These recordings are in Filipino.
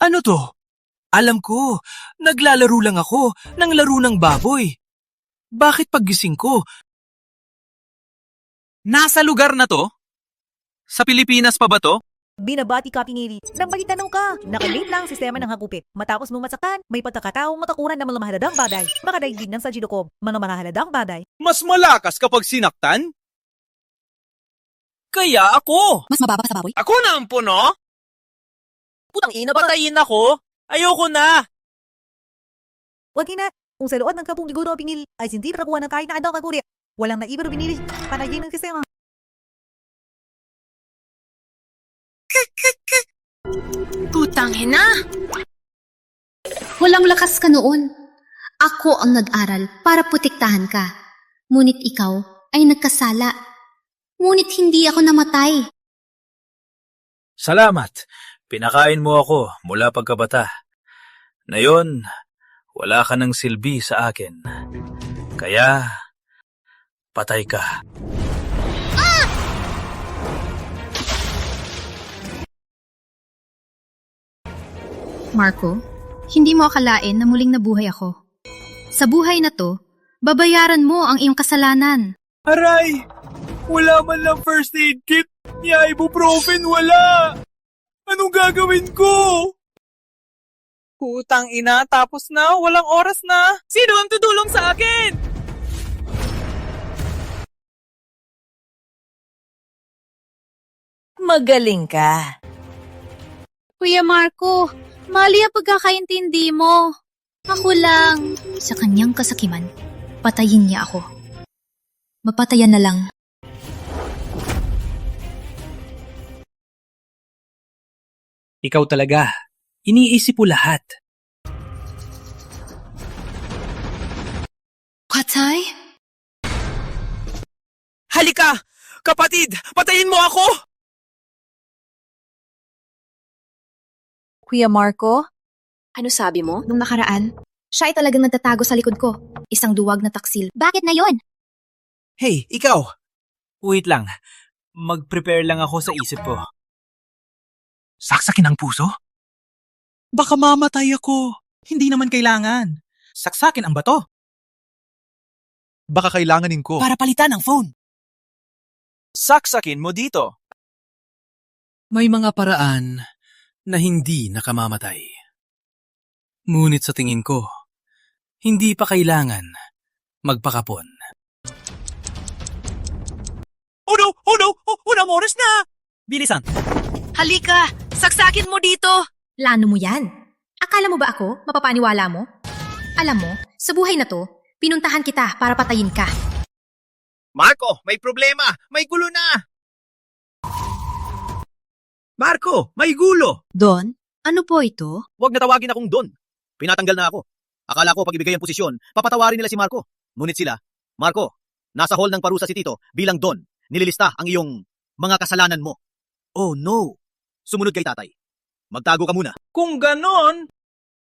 Ano to? Alam ko, naglalaro lang ako ng laro ng baboy. Bakit paggising ko? Nasa lugar na to? Sa Pilipinas pa ba to? Binabati ka, pinili. Nang magitanaw ka, nakalate lang ang sistema ng hagupit. Matapos mong masaktan, may pagkakataong matakuran ng mga mahaladang bagay. Makadaigdig ng sa Jidokob, mga mahaladang bagay. Mas malakas kapag sinaktan? Kaya ako! Mas mababa pa sa baboy? Ako na ang puno? Putang ina, patayin ako! Ayoko na! Wag na. Kung sa loob ng kapong liguro pinili, ay sinti rakuha ng kain na adang kaguri. Walang naibaro pinili. Panagay ng sistema. Putang ina! Walang lakas ka noon. Ako ang nag-aral para protektahan ka. Ngunit ikaw ay nagkasala. Ngunit hindi ako namatay. Salamat. Pinakain mo ako mula pagkabata. Ngayon, wala ka ng silbi sa akin. Kaya, patay ka. Marco, hindi mo akalain na muling nabuhay ako. Sa buhay na to, babayaran mo ang iyong kasalanan. Aray! Wala man lang first aid kit. Ni ibuprofen, wala! Anong gagawin ko? Putang ina, tapos na, walang oras na. Sino ang tutulong sa akin? Magaling ka. Kuya Marco, mali ang pagkakaintindi mo. Ako lang. Sa kanyang kasakiman, patayin niya ako. Mapatayan na lang. Ikaw talaga. Iniisip mo lahat. Patay? Halika! Kapatid! Patayin mo ako! Kuya Marco? Ano sabi mo? Nung nakaraan, siya ay talagang nagtatago sa likod ko. Isang duwag na taksil. Bakit na yon? Hey, ikaw! Wait lang. Mag-prepare lang ako sa isip ko. Saksakin ang puso? Baka mamatay ako. Hindi naman kailangan. Saksakin ang bato. Baka kailanganin ko. Para palitan ang phone. Saksakin mo dito. May mga paraan na hindi nakamamatay. Ngunit sa tingin ko, hindi pa kailangan magpakapon. Oh no! Oh no! Unang oras na! Bilisan! Halika! Saksakin mo dito! Plano mo yan? Akala mo ba ako? Mapapaniwala mo? Alam mo, sa buhay na to, pinuntahan kita para patayin ka. Marco, may problema! May gulo na! Marco, may gulo! Don, ano po ito? Huwag na tawagin akong Don. Pinatanggal na ako. Akala ko pag ibigay ang posisyon, papatawarin nila si Marco. Ngunit sila, Marco, nasa hall ng parusa si Tito bilang Don. Nililista ang iyong mga kasalanan mo. Oh no! Sumunod kay tatay. Magtago ka muna. Kung ganon,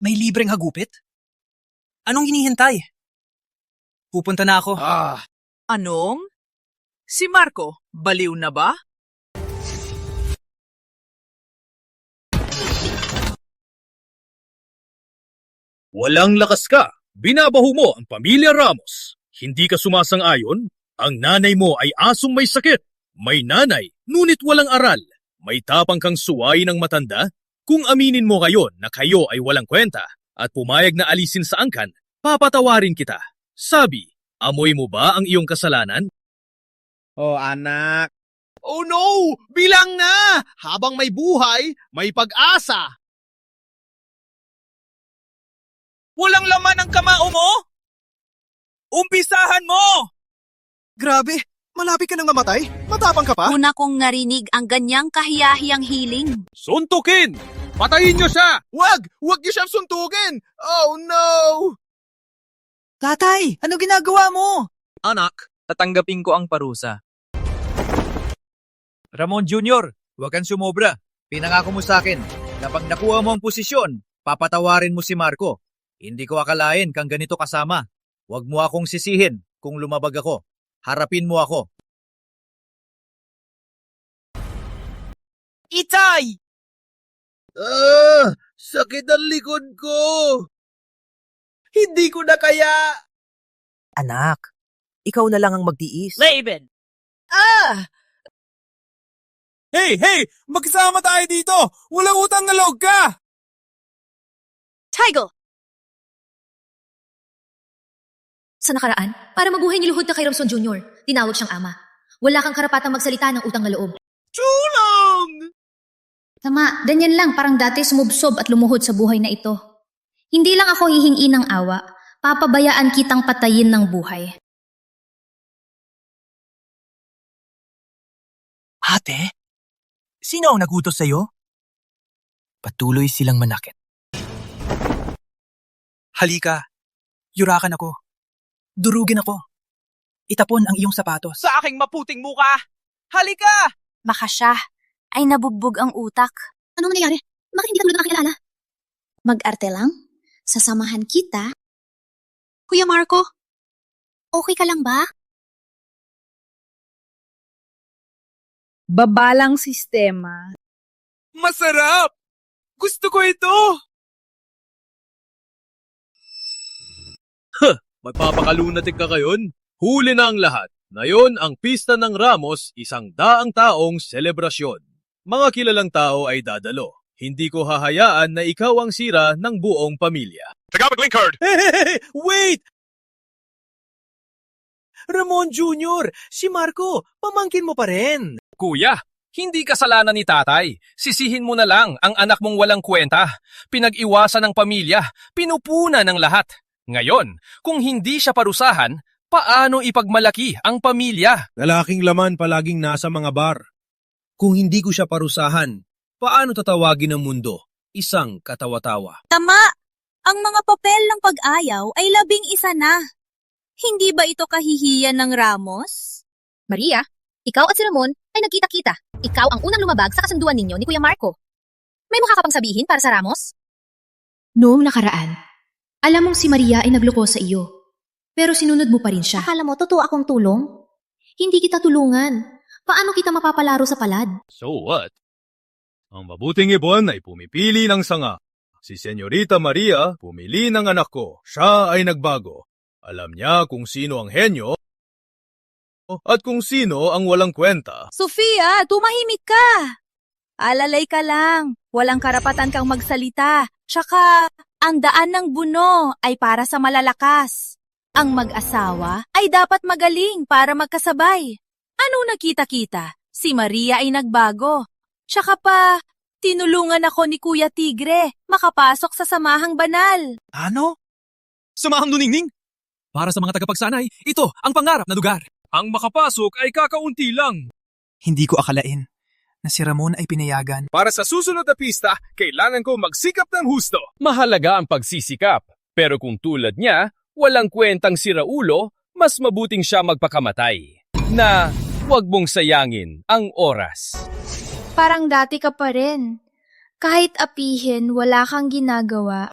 may libreng hagupit? Anong hinihintay? Pupunta na ako. Anong? Si Marco, baliw na ba? Walang lakas ka. Binabaho mo ang pamilya Ramos. Hindi ka sumasang-ayon? Ang nanay mo ay asong may sakit. May nanay, ngunit walang aral. May tapang kang suwayin ng matanda. Kung aminin mo ngayon na kayo ay walang kwenta at pumayag na alisin sa angkan, papatawarin kita. Sabi, amoy mo ba ang iyong kasalanan? Oh anak. Oh no! Bilang na! Habang may buhay, may pag-asa! Walang laman ang kamao mo? Umpisahan mo! Grabe, malapit ka nang mamatay? Matapang ka pa? Una kong narinig ang ganyang kahiyahiyang hiling. Suntukin! Patayin niyo siya! Wag! Wag niyo siyang suntukin! Oh no! Tatay, ano ginagawa mo? Anak, tatanggapin ko ang parusa. Ramon Jr., huwag kang sumobra. Pinangako mo sa akin na pag nakuha mo ang posisyon, papatawarin mo si Marco. Hindi ko akalain kang ganito kasama. Huwag mo akong sisihin kung lumabag ako. Harapin mo ako. Itay! Sakit ang likod ko! Hindi ko na kaya! Anak, ikaw na lang ang magtiis. Laban! Hey! Magsama tayo dito! Walang utang na loob ka! Tiger! Sa nakaraan, para mabuhay ni Luhod na kay Ramson Jr., tinawag siyang ama. Wala kang karapatang magsalita ng utang na loob. Tulong! Tama, ganyan lang parang dati sumubsob at lumuhod sa buhay na ito. Hindi lang ako hihingi ng awa, papabayaan kitang patayin ng buhay. Ate? Sino ang nagutos sa'yo? Patuloy silang manakit. Halika, yurakan ako. Durugin ako. Itapon ang iyong sapatos. Sa aking maputing muka! Halika! Baka siya ay nabugbog ang utak. Anong nangyayari? Bakit hindi ka tulad ng aking alala? Mag-arte lang? Sasamahan kita? Kuya Marco, okay ka lang ba? Babalang sistema. Masarap! Gusto ko ito! Magpapakalunatik ka kayon? Huli na ang lahat. Ngayon ang Pista ng Ramos, 100 taong selebrasyon. Mga kilalang tao ay dadalo. Hindi ko hahayaan na ikaw ang sira ng buong pamilya. Tagamit link card! Hey! Wait! Ramon Jr., si Marco, pamangkin mo pa rin. Kuya, hindi kasalanan ni tatay. Sisihin mo na lang ang anak mong walang kwenta. Pinag-iwasan ng pamilya, pinupuna ng lahat. Ngayon, kung hindi siya parusahan, paano ipagmalaki ang pamilya? Lalaking laman palaging nasa mga bar. Kung hindi ko siya parusahan, paano tatawagin ng mundo? Isang katawa-tawa. Tama! Ang mga papel ng pag-ayaw ay 11 na. Hindi ba ito kahihiyan ng Ramos? Maria, ikaw at si Ramon ay nagkita-kita. Ikaw ang unang lumabag sa kasunduan ninyo ni Kuya Marco. May mukha ka pang sabihin para sa Ramos? Noong nakaraan, alam mong si Maria ay nagloko sa iyo. Pero sinunod mo pa rin siya. Akala mo, totoo akong tulong? Hindi kita tulungan. Paano kita mapapalaro sa palad? So what? Ang mabuting ibon ay pumipili ng sanga. Si Senyorita Maria pumili ng anak ko. Siya ay nagbago. Alam niya kung sino ang henyo at kung sino ang walang kwenta. Sofia, tumahimik ka! Alalay ka lang. Walang karapatan kang magsalita. Tsaka, ang daan ng buno ay para sa malalakas. Ang mag-asawa ay dapat magaling para magkasabay. Ano nakita-kita? Si Maria ay nagbago. Tsaka pa, tinulungan ako ni Kuya Tigre makapasok sa samahang banal. Ano? Samahang nuningning? Para sa mga tagapagsanay, ito ang pangarap na lugar. Ang makapasok ay kakaunti lang. Hindi ko akalain na si Ramon ay pinayagan. Para sa susunod na pista, kailangan ko magsikap ng husto. Mahalaga ang pagsisikap. Pero kung tulad niya, walang kwentang siraulo, mas mabuting siya magpakamatay. Na huwag mong sayangin ang oras. Parang dati ka pa rin. Kahit apihin, wala kang ginagawa.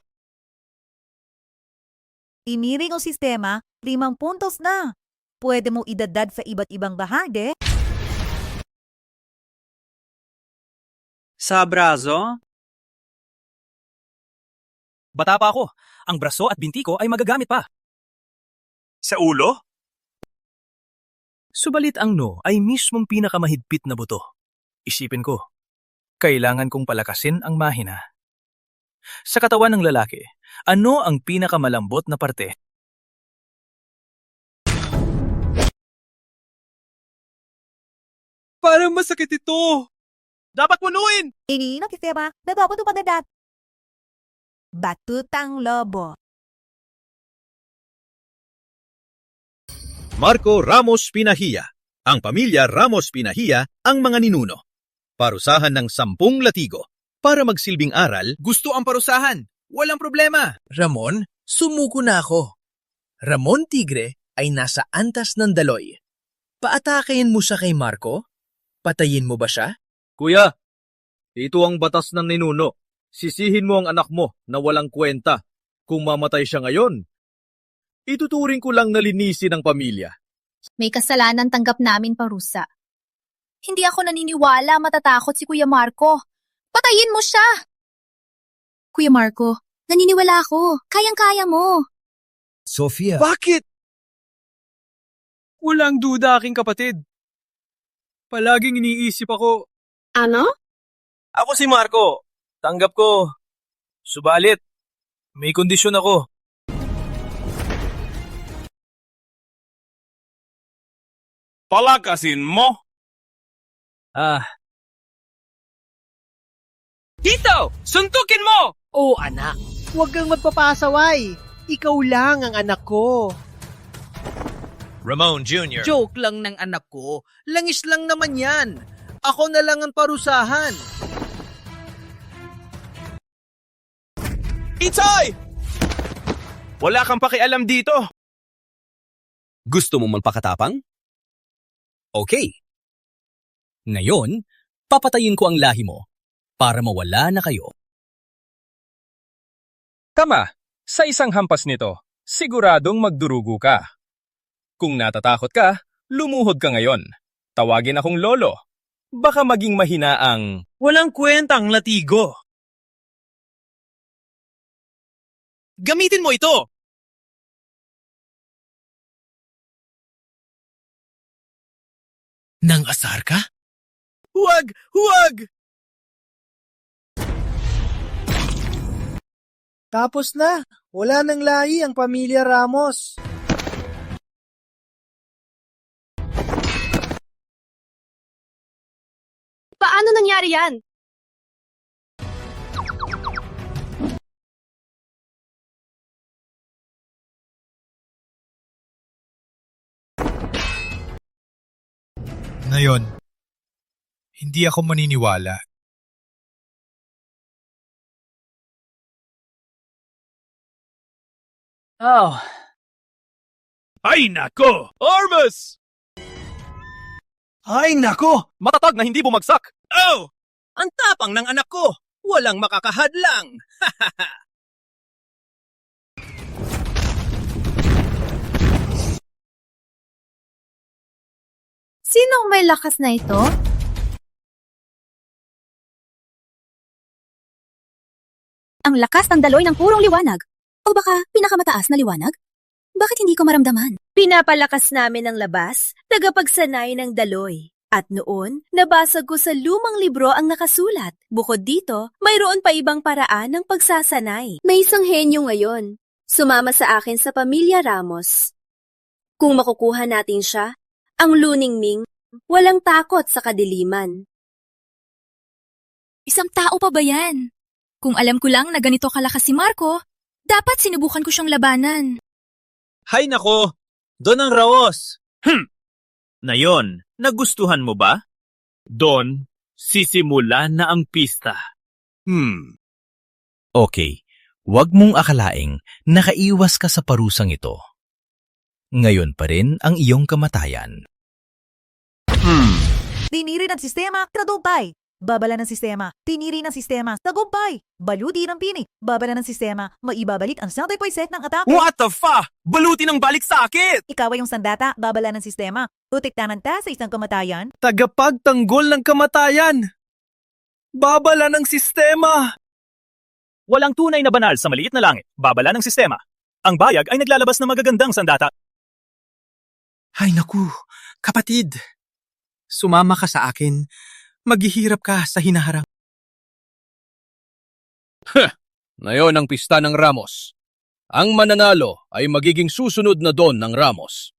Iniring ang sistema, 5 puntos na. Pwede mo idadad sa iba't ibang bahagi. Sa braso? Bata pa ako. Ang braso at binti ko ay magagamit pa. Sa ulo? Subalit ang no ay mismong pinakamahigpit na buto. Isipin ko, kailangan kong palakasin ang mahina. Sa katawan ng lalaki, ano ang pinakamalambot na parte? Parang masakit ito. Dapat punuin! Iniring ang sistema, dapat mo pagdadat. Batutang Lobo. Marco Ramos Pinahia. Ang pamilya Ramos Pinahia ang mga ninuno. Parusahan ng 10 latigo. Para magsilbing aral, Gusto ang parusahan. Walang problema. Ramon, sumuko na ako. Ramon Tigre ay nasa antas ng daloy. Paatakin mo siya kay Marco? Patayin mo ba siya? Kuya, ito ang batas ng ninuno. Sisihin mo ang anak mo na walang kwenta. Kung mamatay siya ngayon, ituturing ko lang na linisin ang pamilya. May kasalanan tanggap namin parusa. Hindi ako naniniwala matatakot si Kuya Marco. Patayin mo siya! Kuya Marco, naniniwala ako. Kayang-kaya mo. Sofia, Bakit? Walang duda aking kapatid. Palaging iniisip ako. Ano? Ako si Marco. Tanggap ko. Subalit, may kondisyon ako. Palakasin mo! Tito! Suntukin mo! Oo, anak. Huwag kang magpapasaway. Ikaw lang ang anak ko. Ramon Jr. Joke lang ng anak ko. Langis lang naman yan. Ako na lang ang parusahan. Itay! Wala kang pakialam dito. Gusto mo magpakatapang? Okay. Ngayon, papatayin ko ang lahi mo para mawala na kayo. Tama, sa isang hampas nito, siguradong magdurugo ka. Kung natatakot ka, lumuhod ka ngayon. Tawagin akong lolo. Baka maging mahina ang... Walang kwentang latigo. Gamitin mo ito! Nang asar ka? Huwag! Huwag! Tapos na. Wala nang lahi ang pamilya Ramos. Paano nangyari yan? Ngayon, hindi ako maniniwala. Oh, Ay nako! Armas! ay nako! Matatag na hindi bumagsak! Oh! Ang tapang ng anak ko! Walang makakahadlang! Sinong may lakas na ito? Ang lakas ng daloy ng purong liwanag. O baka pinakamataas na liwanag? Bakit hindi ko maramdaman? Pinapalakas namin ang labas, tagapagsanay ng daloy. At noon, nabasa ko sa lumang libro ang nakasulat. Bukod dito, mayroon pa ibang paraan ng pagsasanay. May isang henyo ngayon. Sumama sa akin sa pamilya Ramos. Kung makukuha natin siya, ang luningning, walang takot sa kadiliman. Isang tao pa ba yan? Kung alam ko lang na ganito kalakas si Marco, dapat sinubukan ko siyang labanan. Hay nako! Don ang Raos! Na yon, nagustuhan mo ba? Don, sisimulan na ang pista. Okay, wag mong akalaing nakaiwas ka sa parusang ito. Ngayon pa rin ang iyong kamatayan. Tiniri ng sistema, tagumpay. Babala ng sistema, tiniri ng sistema, tagumpay. Baluti ng pini, babala ng sistema, maibabalik ang 100% ng atake. What the fa? Baluti ng balik sakit! Ikaw ay yung sandata, babala ng sistema. Tutiktanan ta sa isang kamatayan. Tagapagtanggol ng kamatayan! Babala ng sistema! Walang tunay na banal sa maliit na langit, babala ng sistema. Ang bayag ay naglalabas ng magagandang sandata. Ay naku, kapatid. Sumama ka sa akin. Maghihirap ka sa hinaharang. Ngayon ang pista ng Ramos. Ang mananalo ay magiging susunod na Don ng Ramos.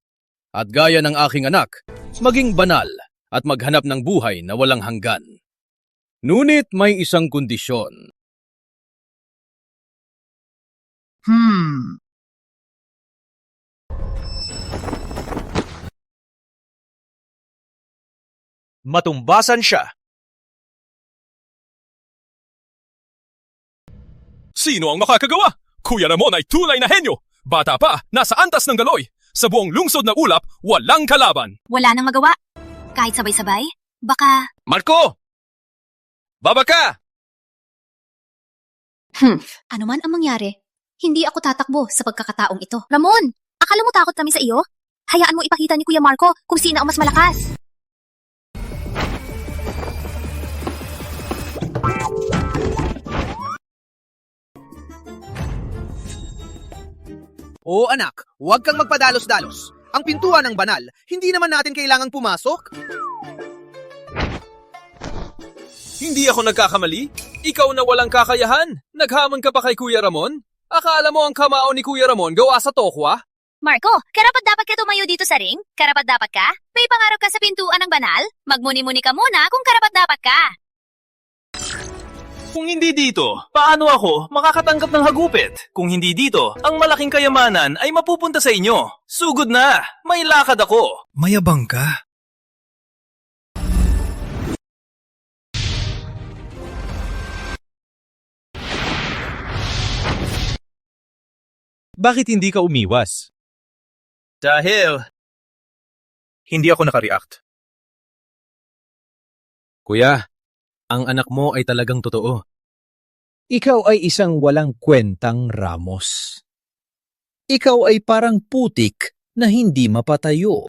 At gaya ng aking anak, maging banal at maghanap ng buhay na walang hanggan. Ngunit may isang kondisyon. Matumbasan siya. Sino ang makakagawa? Kuya Ramon ay tunay na henyo. Bata pa, nasa antas ng daloy. Sa buong lungsod na ulap, walang kalaban. Wala nang magawa. Kahit sabay-sabay, baka... Marco! Baba ka! Ano man ang mangyari, hindi ako tatakbo sa pagkakataong ito. Ramon, akala mo takot kami sa iyo? Hayaan mo ipakita ni Kuya Marco kung sino ang mas malakas. Oo anak, huwag kang magpadalos-dalos. Ang pintuan ng banal, hindi naman natin kailangang pumasok. Hindi ako nagkakamali? Ikaw na walang kakayahan. Naghamon ka pa kay Kuya Ramon? Akala mo ang kamao ni Kuya Ramon gawa sa tokwa? Marco, karapat dapat ka tumayo dito sa ring? Karapat dapat ka? May pangarap ka sa pintuan ng banal? Magmuni-muni ka muna kung karapat dapat ka. Kung hindi dito, paano ako makakatanggap ng hagupit? Kung hindi dito, ang malaking kayamanan ay mapupunta sa inyo. Sugod na! May lakad ako! Mayabang ka. Bakit hindi ka umiwas? Dahil Hindi ako nakareact. Kuya, ang anak mo ay talagang totoo. Ikaw ay isang walang kwentang Ramos. Ikaw ay parang putik na hindi mapatayo.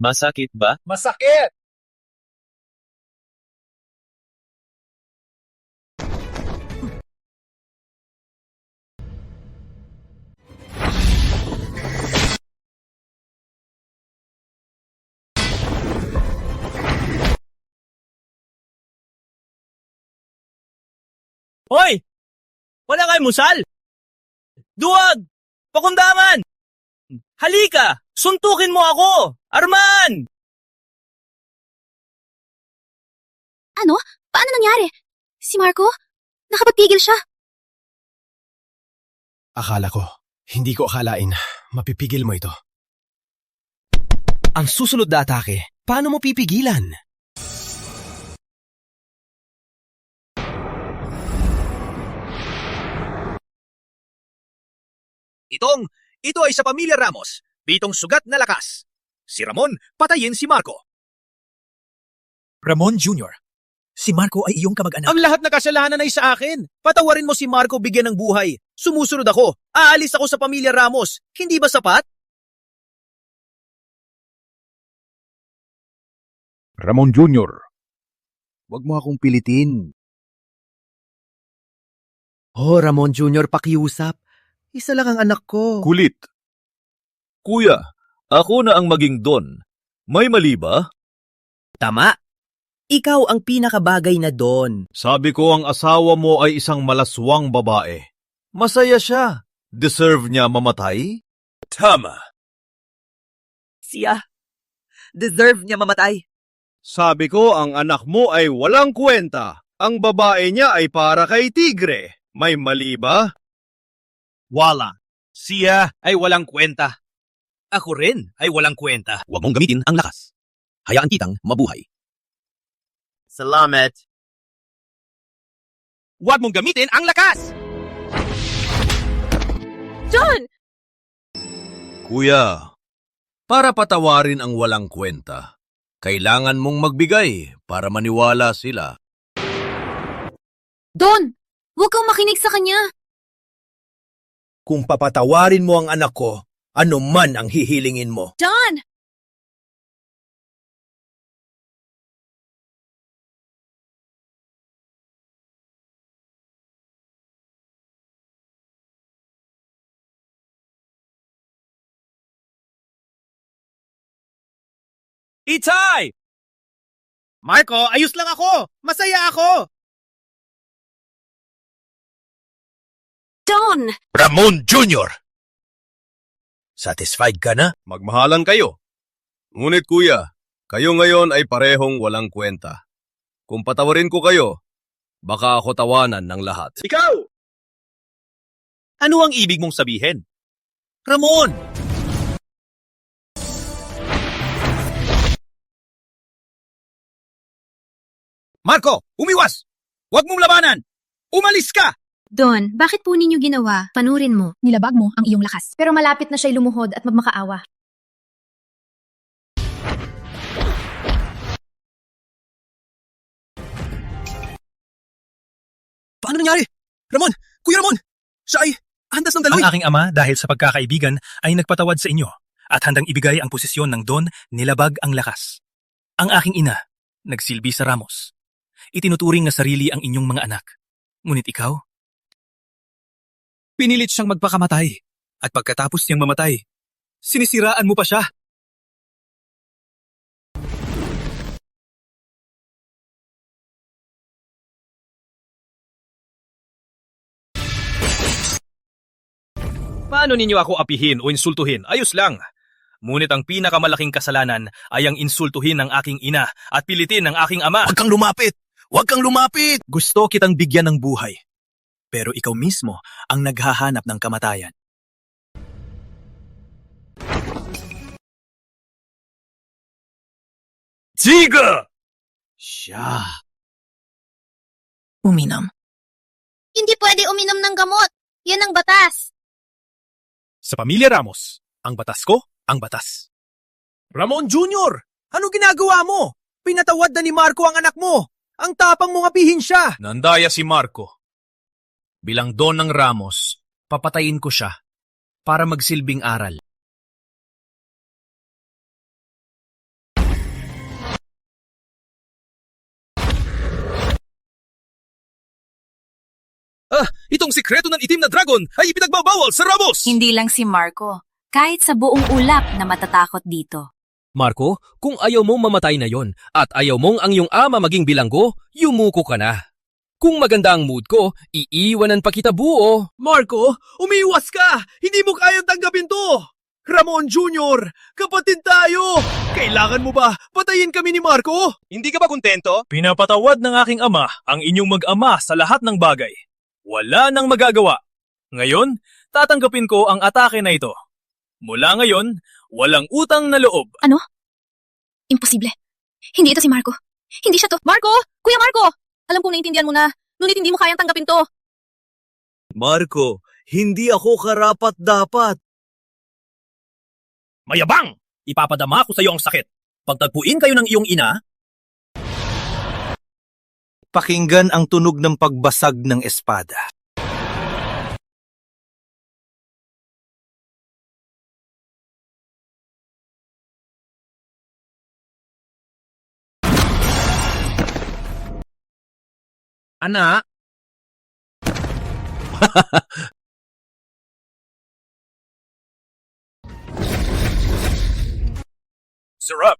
Masakit ba? Masakit! Hoy! Wala kayong musal! Duwag! Pakundaman! Halika! Suntukin mo ako! Arman! Ano? Paano nangyari? Si Marco? Nakapagpigil siya. Akala ko, hindi ko akalain, mapipigil mo ito. Ang susunod na atake, paano mo pipigilan? Ito ay sa pamilya Ramos, bitong sugat na lakas. Si Ramon, patayin si Marco. Ramon Jr., si Marco ay iyong kamag-anak. Ang lahat na kasalanan ay sa akin. Patawarin mo si Marco, bigyan ng buhay. Sumusunod ako. Aalis ako sa pamilya Ramos. Hindi ba sapat? Ramon Jr., wag mo akong pilitin. Oh, Ramon Jr., pakiusap. Isa lang ang anak ko. Kulit. Kuya, ako na ang maging Don. May mali ba? Tama. Ikaw ang pinakabagay na Don. Sabi ko ang asawa mo ay isang malaswang babae. Masaya siya. Deserve niya mamatay? Tama. Siya. Deserve niya mamatay. Sabi ko ang anak mo ay walang kwenta. Ang babae niya ay para kay Tigre. May mali ba? Wala. Siya ay walang kwenta. Ako rin ay walang kwenta. Huwag mong gamitin ang lakas. Hayaan kitang mabuhay. Salamat. Huwag mong gamitin ang lakas! John! Kuya, para patawarin ang walang kwenta, kailangan mong magbigay para maniwala sila. Don! Huwag kang makinig sa kanya. Kung papatawarin mo ang anak ko, ano man ang hihilingin mo. John! Itay! Marco, ayos lang ako! Masaya ako! Don! Ramon Jr. Satisfied ka na? Magmahalan kayo. Ngunit kuya, kayo ngayon ay parehong walang kwenta. Kung patawarin ko kayo, baka ako tawanan ng lahat. Ikaw! Ano ang ibig mong sabihin? Ramon! Marco, umiwas! Huwag mong labanan! Umalis ka! Don, bakit po ninyo ginawa? Panurin mo. Nilabag mo ang iyong lakas. Pero malapit na siya'y lumuhod at magmakaawa. Paano nangyari? Ramon! Kuya Ramon! Siya ay antas ng daloy! Ang aking ama dahil sa pagkakaibigan ay nagpatawad sa inyo at handang ibigay ang posisyon ng Don nilabag ang lakas. Ang aking ina, nagsilbi sa Ramos. Itinuturing na sarili ang inyong mga anak. Ngunit ikaw? Pinilit siyang magpakamatay. At pagkatapos niyang mamatay, sinisiraan mo pa siya. Paano ninyo ako apihin o insultuhin? Ayos lang. Ngunit ang pinakamalaking kasalanan ay ang insultuhin ng aking ina at pilitin ng aking ama. Huwag kang lumapit! Huwag kang lumapit! Gusto kitang bigyan ng buhay. Pero ikaw mismo ang naghahanap ng kamatayan. Tiga! Siya. Uminom? Hindi pwede uminom ng gamot. Yan ang batas. Sa pamilya Ramos, ang batas ko, ang batas. Ramon Jr., ano ginagawa mo? Pinatawad na ni Marco ang anak mo. Ang tapang mong apihin siya. Nandaya si Marco. Bilang don ng Ramos, papatayin ko siya para magsilbing aral. Itong sikreto ng itim na dragon ay ipinagbabawal sa Ramos! Hindi lang si Marco. Kahit sa buong ulap na matatakot dito. Marco, kung ayaw mong mamatay na yon at ayaw mong ang iyong ama maging bilanggo, yumuko ka na. Kung maganda ang mood ko, iiwanan pa kita buo. Marco, umiwas ka! Hindi mo kayang tanggapin to! Ramon Jr., kapatid tayo! Kailangan mo ba patayin kami ni Marco? Hindi ka ba kontento? Pinapatawad ng aking ama ang inyong mag-ama sa lahat ng bagay. Wala nang magagawa. Ngayon, tatanggapin ko ang atake na ito. Mula ngayon, walang utang na loob. Ano? Imposible. Hindi ito si Marco. Hindi siya to. Marco! Kuya Marco! Alam kong naintindihan mo na, ngunit hindi mo kayang tanggapin to. Marco, hindi ako karapat-dapat. Mayabang! Ipapadama ko sa iyo ang sakit. Pagtagpuin kayo ng iyong ina, Pakinggan ang tunog ng pagbasag ng espada. Anak, Sarap!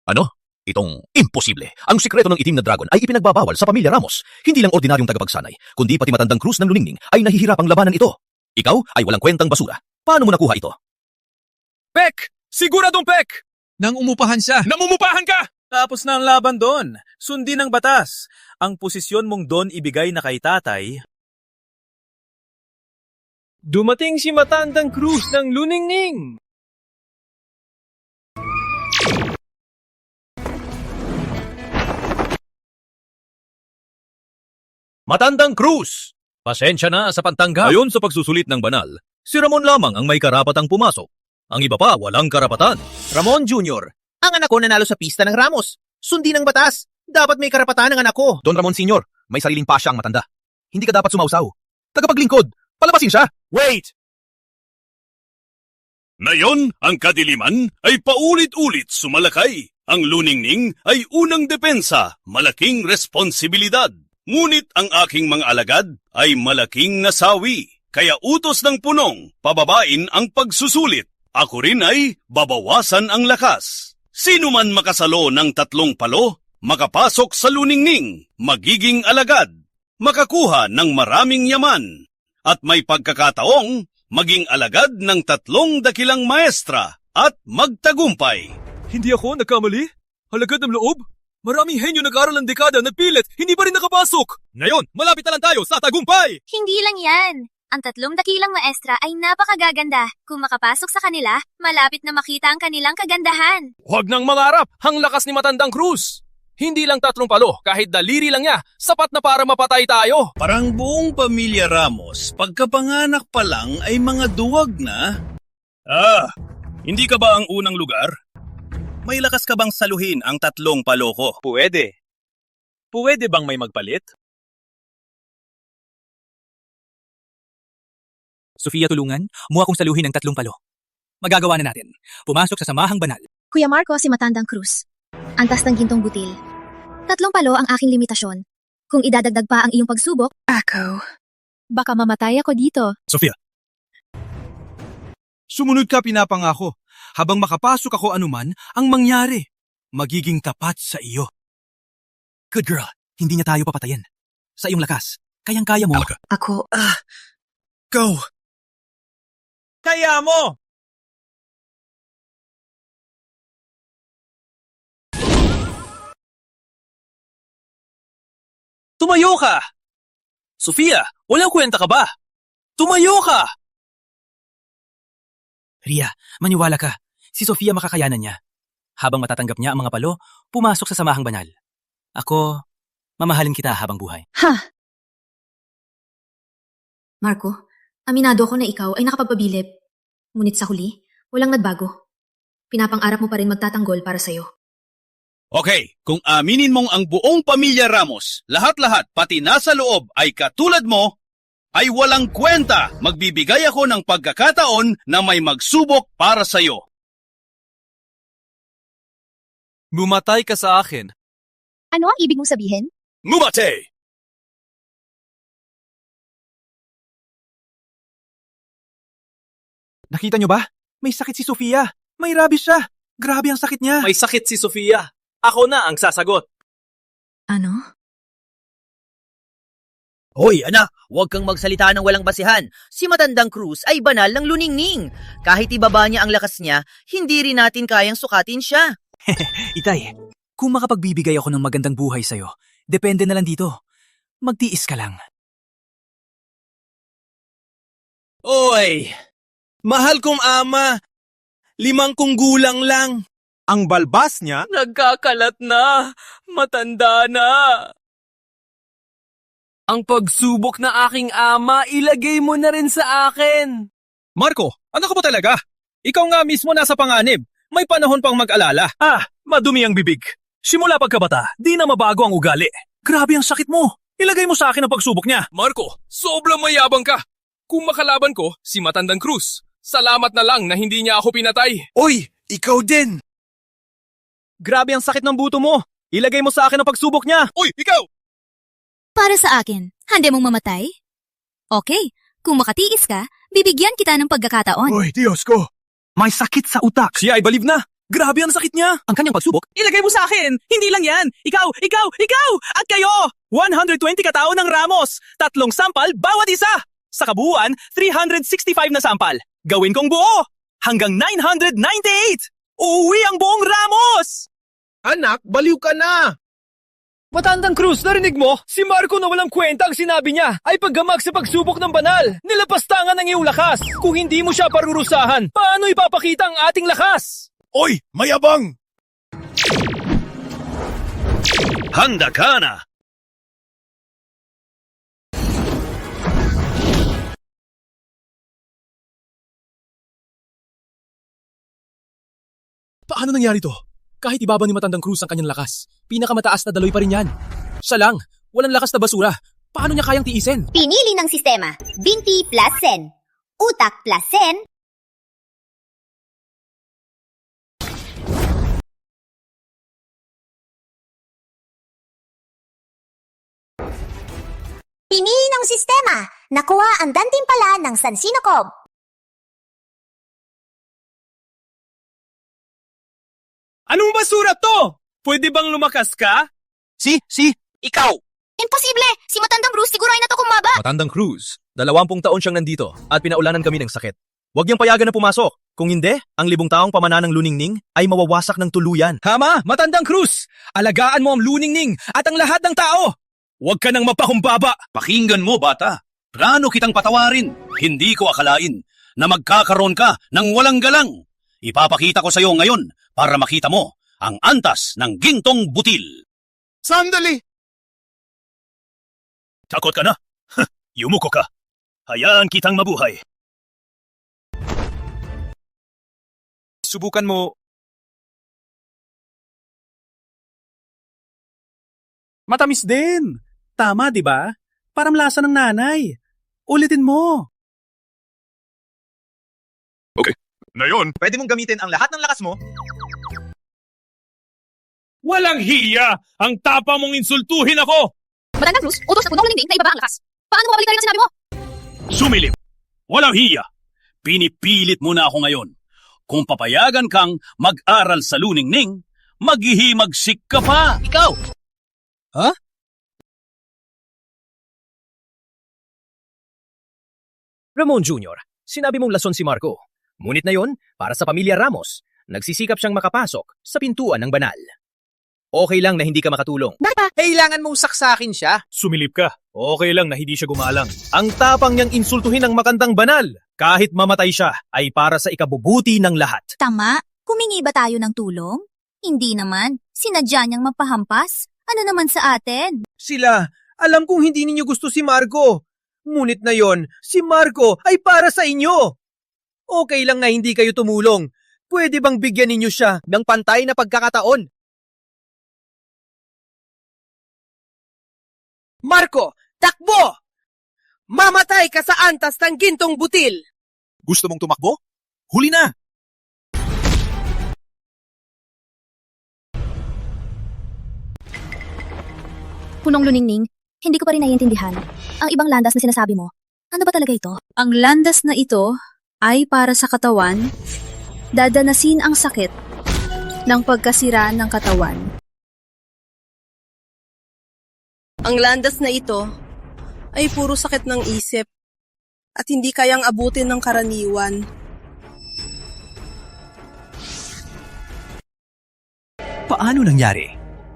Ano? Itong imposible. Ang sikreto ng itim na dragon ay ipinagbabawal sa pamilya Ramos. Hindi lang ordinaryong tagapagsanay, kundi pati matandang krus ng luningning ay nahihirapang labanan ito. Ikaw ay walang kwentang basura. Paano mo nakuha ito? Pek! Siguradong Pek! Nang umupahan siya. Namumupahan ka! Tapos na ang laban doon. Sundin ang batas. Ang posisyon mong doon ibigay na kay tatay. Dumating si Matandang Cruz ng Luningning! Matandang Cruz! Pasensya na sa pagtanggap. Ayon sa pagsusulit ng banal, si Ramon lamang ang may karapatang pumasok. Ang iba pa walang karapatan. Ramon Jr., ang anak ko nanalo sa pista ng Ramos. Sundin ang batas. Dapat may karapatan ng anak ko. Don Ramon Sr., may sariling pasya ang matanda. Hindi ka dapat sumausaw. Tagapaglingkod. Palabasin siya. Wait! Ngayon, ang kadiliman ay paulit-ulit sumalakay. Ang luningning ay unang depensa, malaking responsibilidad. Ngunit ang aking mga alagad ay malaking nasawi. Kaya utos ng punong, pababain ang pagsusulit. Ako rin ay babawasan ang lakas. Sino man makasalo ng 3 palo, makapasok sa luningning, magiging alagad, makakuha ng maraming yaman, at may pagkakataong maging alagad ng 3 dakilang maestra at magtagumpay. Hindi ako nagkamali? Halagad ng loob? Maraming henyo nag-aral ng dekada, nagpilit, hindi pa rin nakapasok! Ngayon, malapit na lang tayo sa tagumpay! Hindi lang yan. Ang 3 dakilang maestra ay napakagaganda. Kung makapasok sa kanila, malapit na makita ang kanilang kagandahan. Huwag nang mangarap, ang lakas ni Matandang Cruz! Hindi lang 3 palo, kahit daliri lang niya, sapat na para mapatay tayo! Parang buong pamilya Ramos, pagkapanganak pa lang ay mga duwag na. Hindi ka ba ang unang lugar? May lakas ka bang saluhin ang 3 palo ko? Pwede. Pwede bang may magpalit? Sofia, tulungan mo akong saluhin ng 3 palo. Magagawa na natin. Pumasok sa samahang banal. Kuya Marco, si Matandang Cruz. Antas ng gintong butil. 3 palo ang aking limitasyon. Kung idadagdag pa ang iyong pagsubok, baka mamatay ako dito. Sofia. Sumunod ka pinapangako. Habang makapasok ako anuman, ang mangyari, magiging tapat sa iyo. Good girl, hindi niya tayo papatayin. Sa iyong lakas, kayang-kaya mo. Ako, Go! Kaya mo! Tumayo ka! Sofia, walang kwenta ka ba? Tumayo ka! Ria, maniwala ka. Si Sofia makakayanan niya. Habang matatanggap niya ang mga palo, pumasok sa samahang banal. Ako, mamahalin kita habang buhay. Marco, aminado ako na ikaw ay nakapagpabilib. Ngunit sa huli, walang nagbago. Pinapang-arap mo pa rin magtatanggol para sa'yo. Okay, kung aminin mong ang buong pamilya Ramos, lahat-lahat pati nasa loob ay katulad mo, ay walang kwenta. Magbibigay ako ng pagkakataon na may magsubok para sa'yo. Bumatay ka sa akin. Ano ang ibig mong sabihin? Mumate! Nakita niyo ba? May sakit si Sofia. May rabies siya. Grabe ang sakit niya. May sakit si Sofia. Ako na ang sasagot. Ano? Hoy, anak, huwag kang magsalita ng walang basihan. Si Matandang Cruz ay banal ng luningning. Kahit ibaba niya ang lakas niya, hindi rin natin kayang sukatin siya. Itay, kung makapagbibigay ako ng magandang buhay sa'yo, depende na lang dito. Magtiis ka lang. Oy! Mahal kong ama! 5 kong gulang lang! Ang balbas niya? Nagkakalat na! Matanda na! Ang pagsubok na aking ama, ilagay mo na rin sa akin! Marco, ano ka ba talaga? Ikaw nga mismo nasa panganib. May panahon pang mag-alala. Madumi ang bibig. Simula pagkabata, di na mabago ang ugali. Grabe ang sakit mo. Ilagay mo sa akin ang pagsubok niya. Marco, sobrang mayabang ka. Kung makalaban ko, si Matandang Cruz. Salamat na lang na hindi niya ako pinatay. Oy! Ikaw din! Grabe ang sakit ng buto mo. Ilagay mo sa akin ang pagsubok niya. Uy, ikaw! Para sa akin, handa mong mamatay? Okay, kung makatiis ka, bibigyan kita ng pagkakataon. Oy, Diyos ko! May sakit sa utak. Siya ay baliw na. Grabe ang sakit niya. Ang kanyang pagsubok, ilagay mo sa akin. Hindi lang yan. Ikaw! At kayo! 120 katao ng Ramos. 3 sampal bawat isa. Sa kabuuan, 365 na sampal. Gawin kong buo. Hanggang 998. Uuwi ang buong Ramos! Anak, baliw ka na! Matandang Cruz, narinig mo? Si Marco na walang kwenta ang sinabi niya ay paggamag sa pagsubok ng banal. Nilapastangan ng iyong lakas. Kung hindi mo siya parurusahan, paano ipapakita ang ating lakas? Oy, mayabang! Handa ka na! Paano nangyari to? Kahit ibaba ni Matandang Cruz ang kanyang lakas, pinakamataas na daloy pa rin yan. Siya lang, walang lakas na basura. Paano niya kayang tiisin? Pinili ng sistema, 20 plus sen. Utak plus sen. Pinili ng sistema, nakuha ang gantimpala ng Sansinocob. Anong basura to? Pwede bang lumakas ka? Ikaw! Imposible! Si Matandang Bruce siguro ay nato kumaba. Matandang Cruz, 20 taon siyang nandito at pinaulanan kami ng sakit. Huwag niyang payagan na pumasok. Kung hindi, ang 5 taong pamana ng Luningning ay mawawasak ng tuluyan. Tama, Matandang Cruz! Alagaan mo ang Luningning at ang lahat ng tao! Huwag ka nang mapakumbaba! Pakinggan mo, bata. Plano kitang patawarin. Hindi ko akalain na magkakaroon ka ng walang galang. Ipapakita ko sa iyo ngayon para makita mo ang antas ng gintong butil. Sandali! Takot ka na? Yumuko ka. Hayaan kitang mabuhay. Subukan mo. Matamis din. Tama, di ba? Parang lasa ng nanay. Ulitin mo. Na yun, Pwede mong gamitin ang lahat ng lakas mo Walang hiya! Ang tapa mong insultuhin ako! Madam Cruz, utos na punong linding na ibaba ang lakas. Paano mo mabalik ang sinabi mo? Sumilip! Walang hiya! Pinipilit mo na ako ngayon. Kung papayagan kang mag-aral sa luningning, maghihimagsik ka pa! Ikaw! Ramon Jr., sinabi mong lason si Marco. Ngunit na yon, para sa pamilya Ramos, nagsisikap siyang makapasok sa pintuan ng banal. Okay lang na hindi ka makatulong. Kailangan mong saksakin siya. Sumilip ka. Okay lang na hindi siya gumalang. Ang tapang niyang insultuhin ng makandang banal. Kahit mamatay siya, ay para sa ikabubuti ng lahat. Tama? Humingi ba tayo ng tulong? Hindi naman. Sinadya niyang mapahampas. Ano naman sa atin? Sila, alam kong hindi ninyo gusto si Marco. Ngunit na yon, si Marco ay para sa inyo. Okay lang na hindi kayo tumulong. Pwede bang bigyan ninyo siya ng pantay na pagkakataon? Marco, takbo! Mamatay ka sa antas ng gintong butil! Gusto mong tumakbo? Huli na! Punong luningning, hindi ko pa rin naiintindihan. Ang ibang landas na sinasabi mo, ano ba talaga ito? Ang landas na ito ay para sa katawan, dadanasin ang sakit ng pagkasira ng katawan. Ang landas na ito ay puro sakit ng isip at hindi kayang abutin ng karaniwan. Paano nangyari?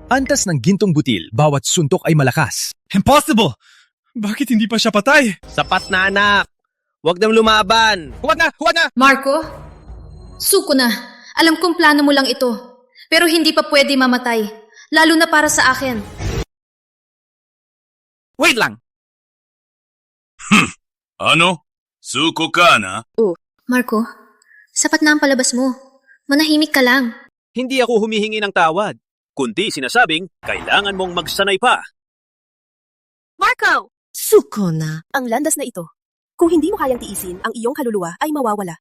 Antas ng gintong butil, bawat suntok ay malakas. Impossible! Bakit hindi pa siya patay? Sapat na anak! Huwag nang lumaban! Huwag na! Huwag na! Marco, suko na. Alam kong plano mo lang ito. Pero hindi pa pwede mamatay. Lalo na para sa akin. Wait lang! Ano? Suko ka na? Marco, sapat na ang palabas mo. Manahimik ka lang. Hindi ako humihingi ng tawad, kundi sinasabing kailangan mong magsanay pa. Marco! Suko na. Ang landas na ito. Kung hindi mo kayang tiisin, ang iyong kaluluwa ay mawawala.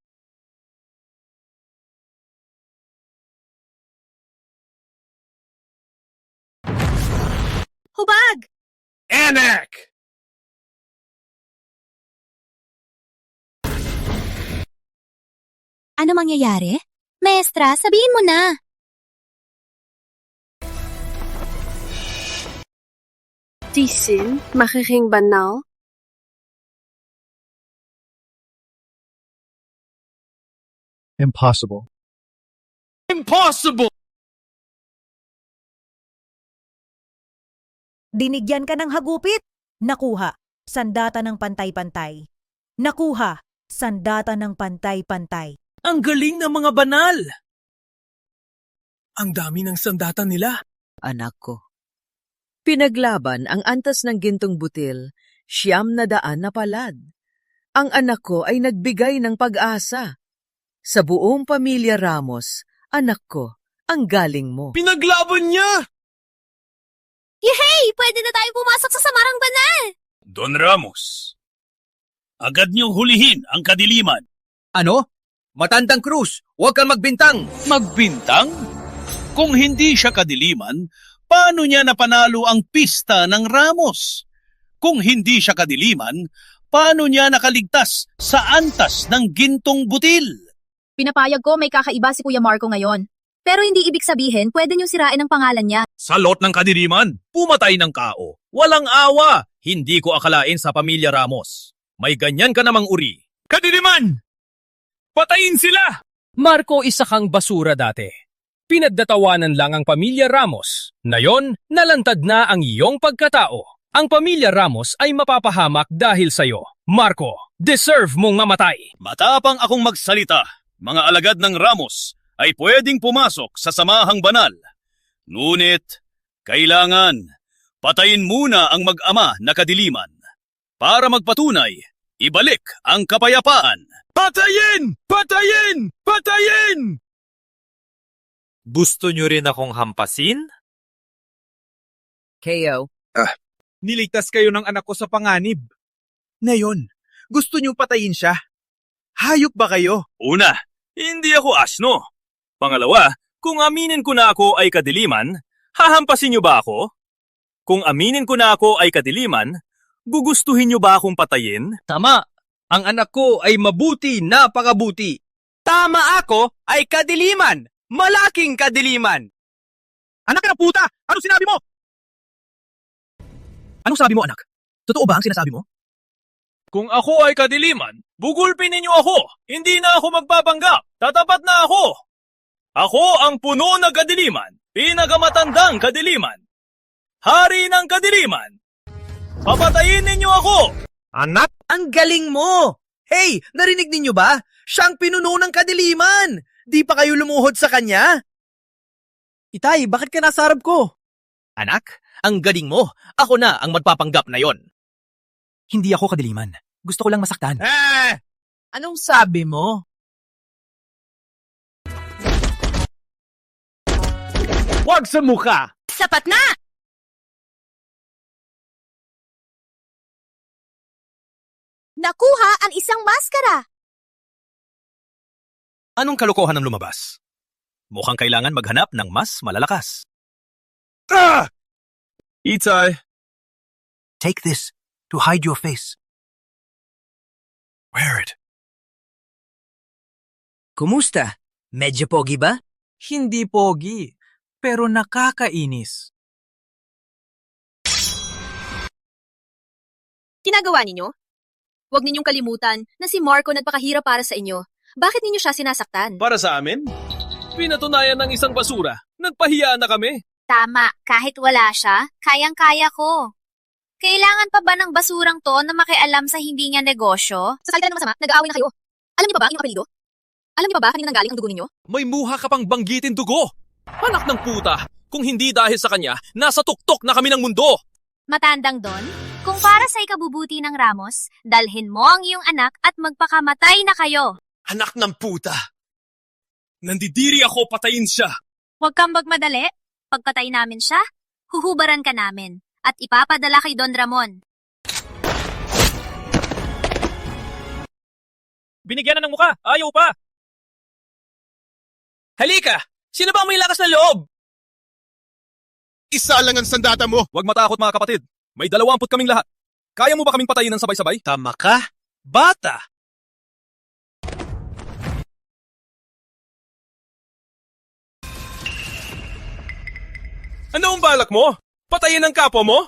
Hubag! Anak! Ano mangyayari? Maestra, sabihin mo na. Tisin, makiking banal. Impossible. Impossible! Dinigyan ka ng hagupit. Nakuha, sandata ng pantay-pantay. Nakuha, sandata ng pantay-pantay. Ang galing ng mga banal! Ang dami ng sandata nila. Anak ko. Pinaglaban ang antas ng gintong butil, 900 na palad. Ang anak ko ay nagbigay ng pag-asa. Sa buong pamilya Ramos, anak ko, ang galing mo. Pinaglaban niya! Yehey! Pwede na tayo pumasok sa samarang banal! Don Ramos, agad niyong hulihin ang kadiliman. Ano? Matandang Cruz, huwag kang magbintang! Magbintang? Kung hindi siya kadiliman, paano niya napanalo ang pista ng Ramos? Kung hindi siya kadiliman, paano niya nakaligtas sa antas ng gintong butil? Pinapayag ko may kakaiba si Kuya Marco ngayon. Pero hindi ibig sabihin pwede niyong sirain ang pangalan niya. Sa lot ng kadiliman, pumatay ng kao. Walang awa. Hindi ko akalain sa pamilya Ramos. May ganyan ka namang uri. Kadiliman! Patayin sila! Marco, isa kang basura dati. Pinagdatawanan lang ang pamilya Ramos. Ngayon, nalantad na ang iyong pagkatao. Ang pamilya Ramos ay mapapahamak dahil sa'yo. Marco, deserve mong mamatay. Matapang akong magsalita. Mga alagad ng Ramos ay pwedeng pumasok sa samahang banal. Ngunit, kailangan patayin muna ang mag-ama na kadiliman para magpatunay, ibalik ang kapayapaan. Patayin! Patayin! Patayin! Gusto niyo rin akong hampasin? KO. Niligtas kayo ng anak ko sa panganib. Ngayon, gusto niyong patayin siya? Hayop ba kayo? Una, hindi ako asno. Pangalawa, kung aminin ko na ako ay kadiliman, Hahampasin niyo ba ako? Kung aminin ko na ako ay kadiliman, gugustuhin niyo ba akong patayin? Tama. Ang anak ko ay mabuti, napakabuti. Tama ako ay kadiliman. Malaking kadiliman. Anak ka ng puta! Ano sinabi mo? Anong sabi mo, anak? Totoo ba ang sinasabi mo? Kung ako ay kadiliman, bugulpin ninyo ako. Hindi na ako magpapanggap. Tatapat na ako. Ako ang puno na kadiliman. Pinagamatandang kadiliman. Hari ng kadiliman. Papatayin ninyo ako. Anak, ang galing mo! Hey, narinig ninyo ba? Siyang pinuno ng kadiliman! Di pa kayo lumuhod sa kanya? Itay, bakit ka nasa harap ko? Anak, ang galing mo. Ako na ang magpapanggap na yon. Hindi ako kadiliman. Gusto ko lang masaktan. Anong sabi mo? Huwag sa mukha! Sapat na! Nakuha ang isang maskara. Anong kalokohan ang lumabas? Mukhang kailangan maghanap ng mas malalakas. Itay, Take this to hide your face. Wear it. Kumusta? Medyo pogi ba? Hindi pogi, pero nakakainis. Ginagawa ninyo? Huwag ninyong kalimutan na si Marco nagpakahirap para sa inyo. Bakit ninyo siya sinasaktan? para sa amin? Pinatunayan ng isang basura. Nagpahiya na kami. Tama, kahit wala siya, kayang-kaya ko. Kailangan pa ba ng basurang to na makialam sa hindi niya negosyo? Sa salita ng masama, nag-aaway na kayo. Alam niyo ba ba ang inyong apelyido? Alam niyo ba kanina nanggaling ang dugo ninyo? May muha ka pang banggitin dugo. Anak ng puta. Kung hindi dahil sa kanya, nasa tuktok na kami ng mundo. Matandang Don, kung para sa ikabubuti ng Ramos, dalhin mo ang iyong anak at magpakamatay na kayo. Anak ng puta. Nandidiri ako, patayin siya. Huwag kang magmadali. Pagpatay namin siya, huhubaran ka namin at ipapadala kay Don Ramon. Binigyan na ng muka. Ayaw pa. Halika! Sino ba ang may lakas na loob? Isa lang ang sandata mo. Huwag matakot mga kapatid. May 20 kaming lahat. Kaya mo ba kaming patayin ng sabay-sabay? Tama ka? Bata! Ano ang balak mo? Patayin ang kapwa mo?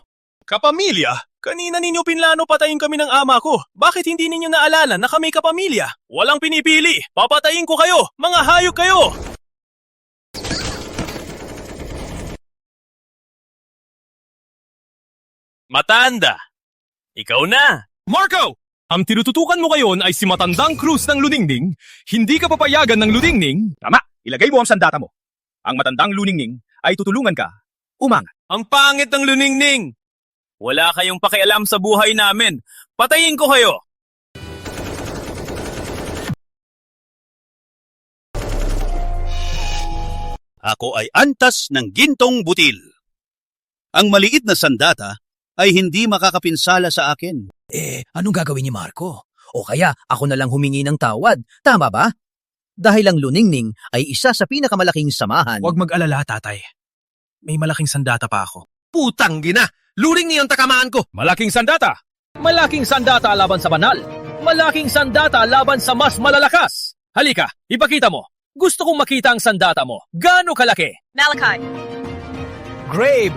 Kapamilya? Kanina ninyo pinlano patayin kami ng ama ko. Bakit hindi ninyo naalala na kami kapamilya? Walang pinipili. Papatayin ko kayo. Mga hayop kayo. Matanda. Ikaw na. Marco! Ang tinututukan mo ngayon ay si Matandang Cruz ng Luningning. Hindi ka papayagan ng Luningning. Tama, ilagay mo ang sandata mo. Ang matandang Luningning ay tutulungan ka. Umangat. Ang pangit ng Luningning. Wala kayong pakialam sa buhay namin. Patayin ko kayo. Ako ay antas ng gintong butil. Ang maliit na sandata ay hindi makakapinsala sa akin. Anong gagawin ni Marco? O kaya ako na lang humingi ng tawad, tama ba? Dahil ang Luningning ay isa sa pinakamalaking samahan. Huwag mag-alala, tatay. May malaking sandata pa ako. Putang gina! Luningning ang takamaan ko! Malaking sandata. Malaking sandata laban sa banal. Malaking sandata laban sa mas malalakas. Halika, ipakita mo. Gusto kong makita ang sandata mo. Gaano kalaki? Malachi. Grabe!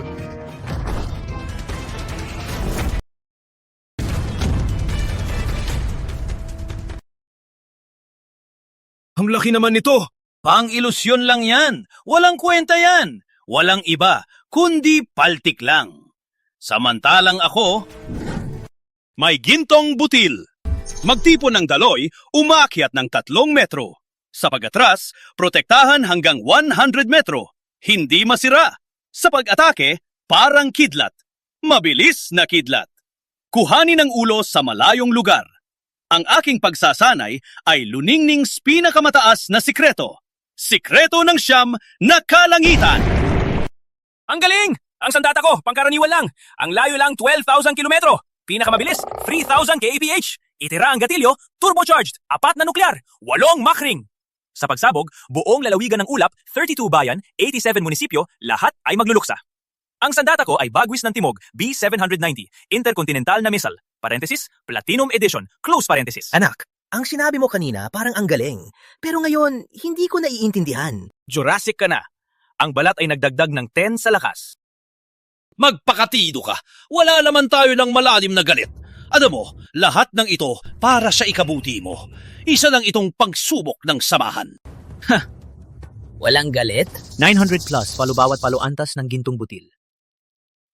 Ang laki naman nito. Pang-ilusyon lang yan. Walang kwenta yan. Walang iba, kundi paltik lang. Samantalang ako, may gintong butil. Magtipon ng daloy, umakyat ng 3 metro. Sa pag-atras, protektahan hanggang 100 metro. Hindi masira. Sa pag-atake, parang kidlat. Mabilis na kidlat. Kuhanin ang ulo sa malayong lugar. Ang aking pagsasanay ay Luningning's pinakamataas na sikreto. Sikreto ng siyam na kalangitan. Ang galing! Ang sandata ko, pangkaraniwan lang. Ang layo lang 12,000 kilometro. Pinakamabilis, 3,000 kph. Itira ang gatilyo, turbocharged, 4 na nuklear, 8 Mach ring. Sa pagsabog, buong lalawigan ng ulap, 32 bayan, 87 munisipyo, lahat ay magluluksa. Ang sandata ko ay Bagwis ng Timog, B790, Intercontinental na missile, parenthesis, Platinum Edition, close parenthesis. Anak, ang sinabi mo kanina parang ang galing. Pero ngayon, hindi ko naiintindihan. Jurassic ka na. Ang balat ay nagdagdag ng 10 sa lakas. Magpakatido ka. Wala naman tayo ng malalim na galit. Alam mo, lahat ng ito para sa ikabuti mo. Isa lang itong pagsubok ng samahan. Walang galit? 900 plus palo bawat palo antas ng gintong butil.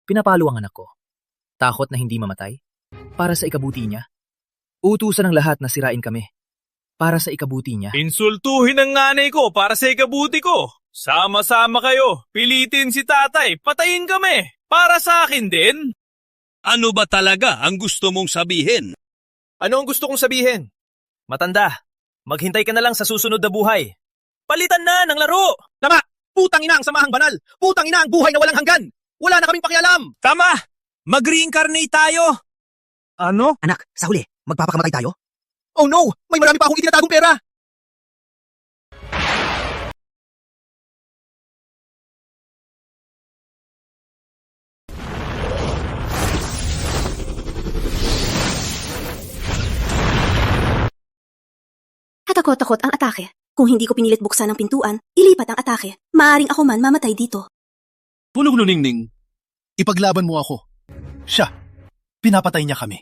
Pinapalo ang anak ko. Takot na hindi mamatay. Para sa ikabuti niya. Utusan ng lahat na sirain kami. Para sa ikabuti niya. Insultuhin ang nanay ko para sa ikabuti ko. Sama-sama kayo. Pilitin si tatay. Patayin kami. Para sa akin din. Ano ba talaga ang gusto mong sabihin? Ano ang gusto kong sabihin? Matanda, maghintay ka na lang sa susunod na buhay. Palitan na ng laro! Tama! Putang ina ang samahang banal! Putang ina ang buhay na walang hanggan! Wala na kaming pakialam! Tama! Mag-reincarnate tayo! Ano? Anak, sa huli, magpapakamatay tayo? Oh no! May marami pa akong itinatagong pera! Katakot-takot ang atake. Kung hindi ko pinilit buksan ang pintuan, ilipat ang atake. Maaring ako man mamatay dito. Punong luningning, ipaglaban mo ako. Siya, pinapatay niya kami.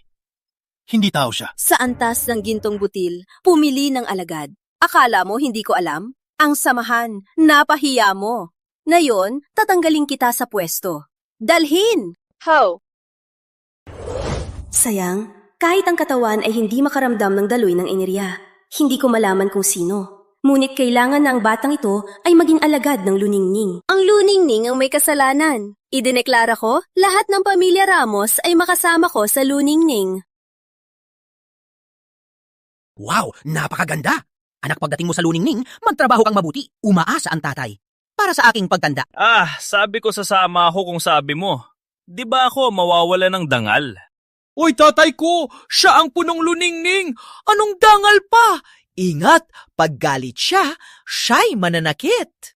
Hindi tao siya. Sa antas ng gintong butil, pumili ng alagad. Akala mo hindi ko alam? Ang samahan, napahiya mo. Ngayon, tatanggalin kita sa pwesto. Dalhin! How? Sayang, kahit ang katawan ay hindi makaramdam ng daloy ng enerhiya. Hindi ko malaman kung sino. Ngunit kailangan na ang batang ito ay maging alagad ng Luningning. Ang Luningning ang may kasalanan. Idineklara ko, lahat ng pamilya Ramos ay makasama ko sa Luningning. Wow, napakaganda! Anak, pagdating mo sa luningning, magtrabaho kang mabuti. Umaasa ang tatay. Para sa aking pagtanda. Sabi ko sasama ako kung sabi mo. Di ba ako mawawala ng dangal? Uy, tatay ko! Siya ang punong luningning! Anong dangal pa? Ingat, pag galit siya, siya'y mananakit.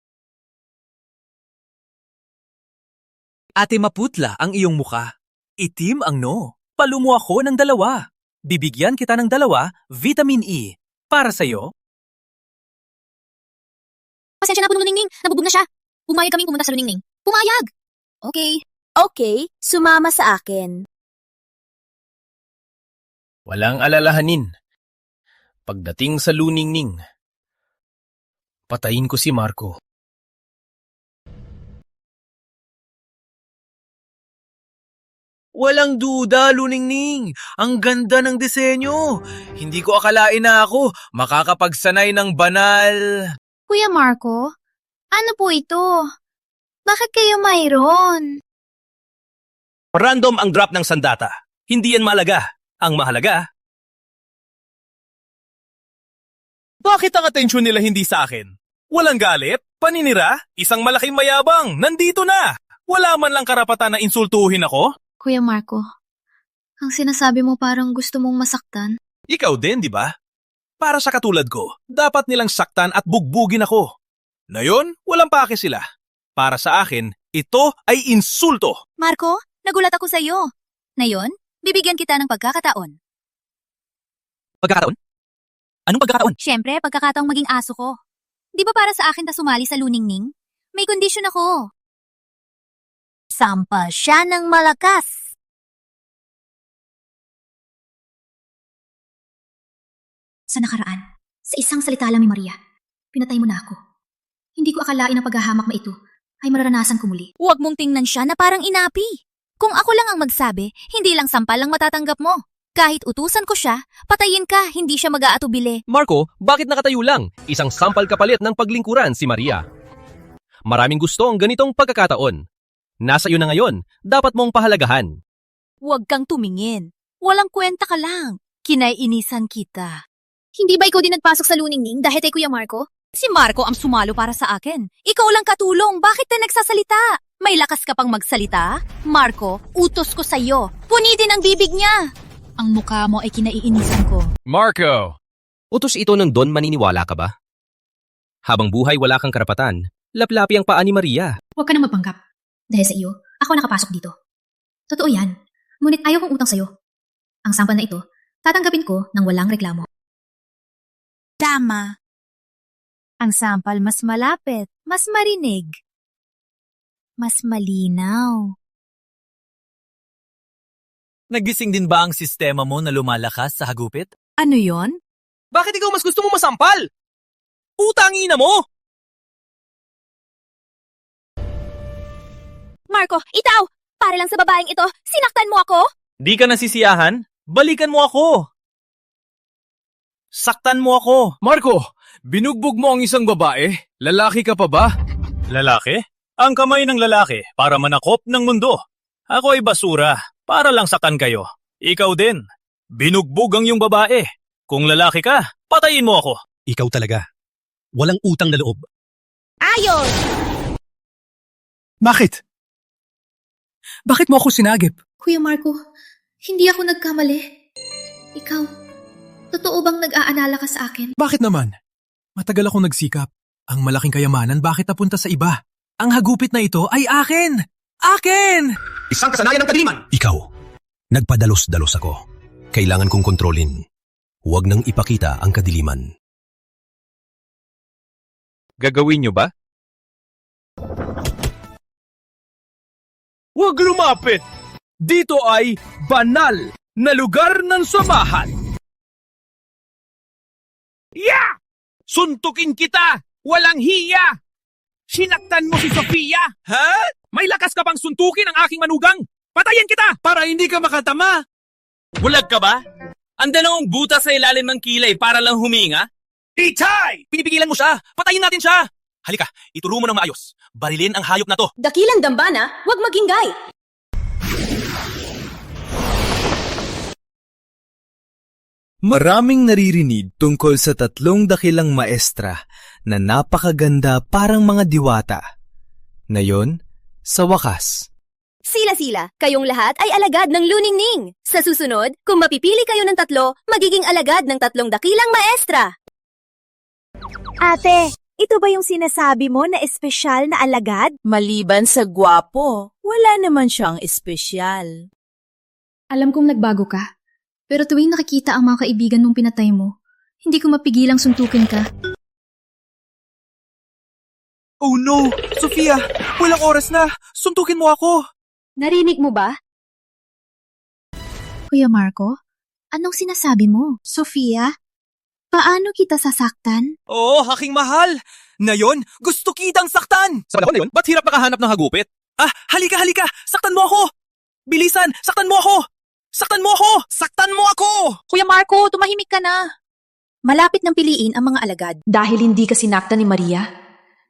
Ate maputla ang iyong muka. Itim ang no. Palumo ako ng 2. Bibigyan kita ng 2, vitamin E. Para sa'yo. Pasensya na po, Luningning. Nabubog na siya. Pumayag kaming pumunta sa Luningning. Pumayag! Okay. Okay, sumama sa akin. Walang alalahanin. Pagdating sa luningning, patayin ko si Marco. Walang duda, Luningning. Ang ganda ng disenyo. Hindi ko akalain na ako makakapagsanay ng banal. Kuya Marco, ano po ito? Bakit kayo mayroon? Random ang drop ng sandata. Hindi yan mahalaga. Ang mahalaga, bakit ang atensyon nila hindi sa akin? Walang galit, paninira, isang malaking mayabang, nandito na. Wala man lang karapatan na insultuhin ako. Kuya Marco, ang sinasabi mo parang gusto mong masaktan. Ikaw din, di ba? Para sa katulad ko, dapat nilang saktan at bugbugin ako. Na yun, walang pake sila. Para sa akin, ito ay insulto. Marco, nagulat ako sa iyo. Ngayon, bibigyan kita ng pagkakataon. Pagkakataon? Anong pagkakataon? Siyempre, pagkakataong maging aso ko. Di ba para sa akin ta sumali sa luningning? May kondisyon ako. Sampal siya ng malakas. Sa nakaraan, sa isang salita lang ni Maria, pinatay mo na ako. Hindi ko akalain ang paghahamak na ito ay mararanasan ko muli. Huwag mong tingnan siya na parang inapi. Kung ako lang ang magsabi, hindi lang sampal lang matatanggap mo. Kahit utusan ko siya, patayin ka, hindi siya mag-aatubili. Marco, bakit nakatayo lang? Isang sampal kapalit ng paglingkuran si Maria. Maraming gusto ang ganitong pagkakataon. Nasa iyo na ngayon, dapat mong pahalagahan. Huwag kang tumingin. Walang kwenta ka lang. Kinaiinisan kita. Hindi ba ikaw din nagpasok sa luningning dahil kay Kuya Marco? Si Marco ang sumalo para sa akin. Ikaw lang katulong. Bakit na nagsasalita? May lakas ka pang magsalita? Marco, utos ko sa'yo. Punitin ang bibig niya. Ang mukha mo ay kinaiinisan ko. Marco! Utos ito ng Don, maniniwala ka ba? Habang buhay wala kang karapatan, laplapi ang paa ni Maria. Huwag ka nang magpanggap. Dahil sa iyo, ako nakapasok dito. Totoo yan. Ngunit ayaw kong utang sa'yo. Ang sampal na ito, tatanggapin ko ng walang reklamo. Tama. Ang sampal mas malapit, mas marinig, mas malinaw. Nagising din ba ang sistema mo na lumalakas sa hagupit? Ano yon? Bakit ikaw mas gusto mo masampal? Utangin na mo! Marco, itaw! Para lang sa babaeng ito, sinaktan mo ako? Di ka nasisiyahan? Balikan mo ako! Saktan mo ako! Marco, binugbog mo ang isang babae. Lalaki ka pa ba? Lalaki? Ang kamay ng lalaki para manakop ng mundo. Ako ay basura para lang saktan kayo. Ikaw din. Binugbog ang iyong babae. Kung lalaki ka, patayin mo ako. Ikaw talaga. Walang utang na loob. Ayos! Bakit? Bakit mo ako sinagip? Kuya Marco, hindi ako nagkamali. Ikaw, totoo bang nag-aalala ka sa akin? Bakit naman? Matagal akong nagsikap. Ang malaking kayamanan bakit napunta sa iba? Ang hagupit na ito ay akin! Akin! Isang kasanayan ng kadiliman! Ikaw, nagpadalos-dalos ako. Kailangan kong kontrolin. Huwag nang ipakita ang kadiliman. Gagawin niyo ba? Huwag lumapit! Dito ay banal na lugar ng samahan. Yeah! Suntukin kita! Walang hiya! Sinaktan mo si Sofia! Ha? May lakas ka pang suntukin ang aking manugang! Patayin kita! Para hindi ka makatama! Bulag ka ba? Ang dalawang buta sa ilalim ng kilay para lang huminga? Itay! Pinipigilan mo siya! Patayin natin siya! Halika, ituro mo ng maayos. Barilin ang hayop na to. Dakilang dambana, huwag magingay! Maraming naririnig tungkol sa tatlong dakilang maestra na napakaganda parang mga diwata. Ngayon, sa wakas. Sila-sila, kayong lahat ay alagad ng luningning. Sa susunod, kung mapipili kayo ng tatlo, magiging alagad ng tatlong dakilang maestra. Ate, ito ba yung sinasabi mo na espesyal na alagad? Maliban sa gwapo, wala naman siyang espesyal. Alam kong nagbago ka, pero tuwing nakikita ang mga kaibigan mong pinatay mo, hindi ko mapigilang suntukin ka. Oh no! Sofia! Walang oras na! Suntukin mo ako! Narinig mo ba? Kuya Marco, anong sinasabi mo? Sofia, paano kita sasaktan? Oo, aking mahal! Ngayon, gusto kitang saktan! Sa panahon na yun, ba't hirap makahanap ng hagupit? Halika! Saktan mo ako! Bilisan! Saktan mo ako! Saktan mo ako! Saktan mo ako! Kuya Marco, tumahimik ka na. Malapit nang piliin ang mga alagad. Dahil hindi ka sinaktan ni Maria,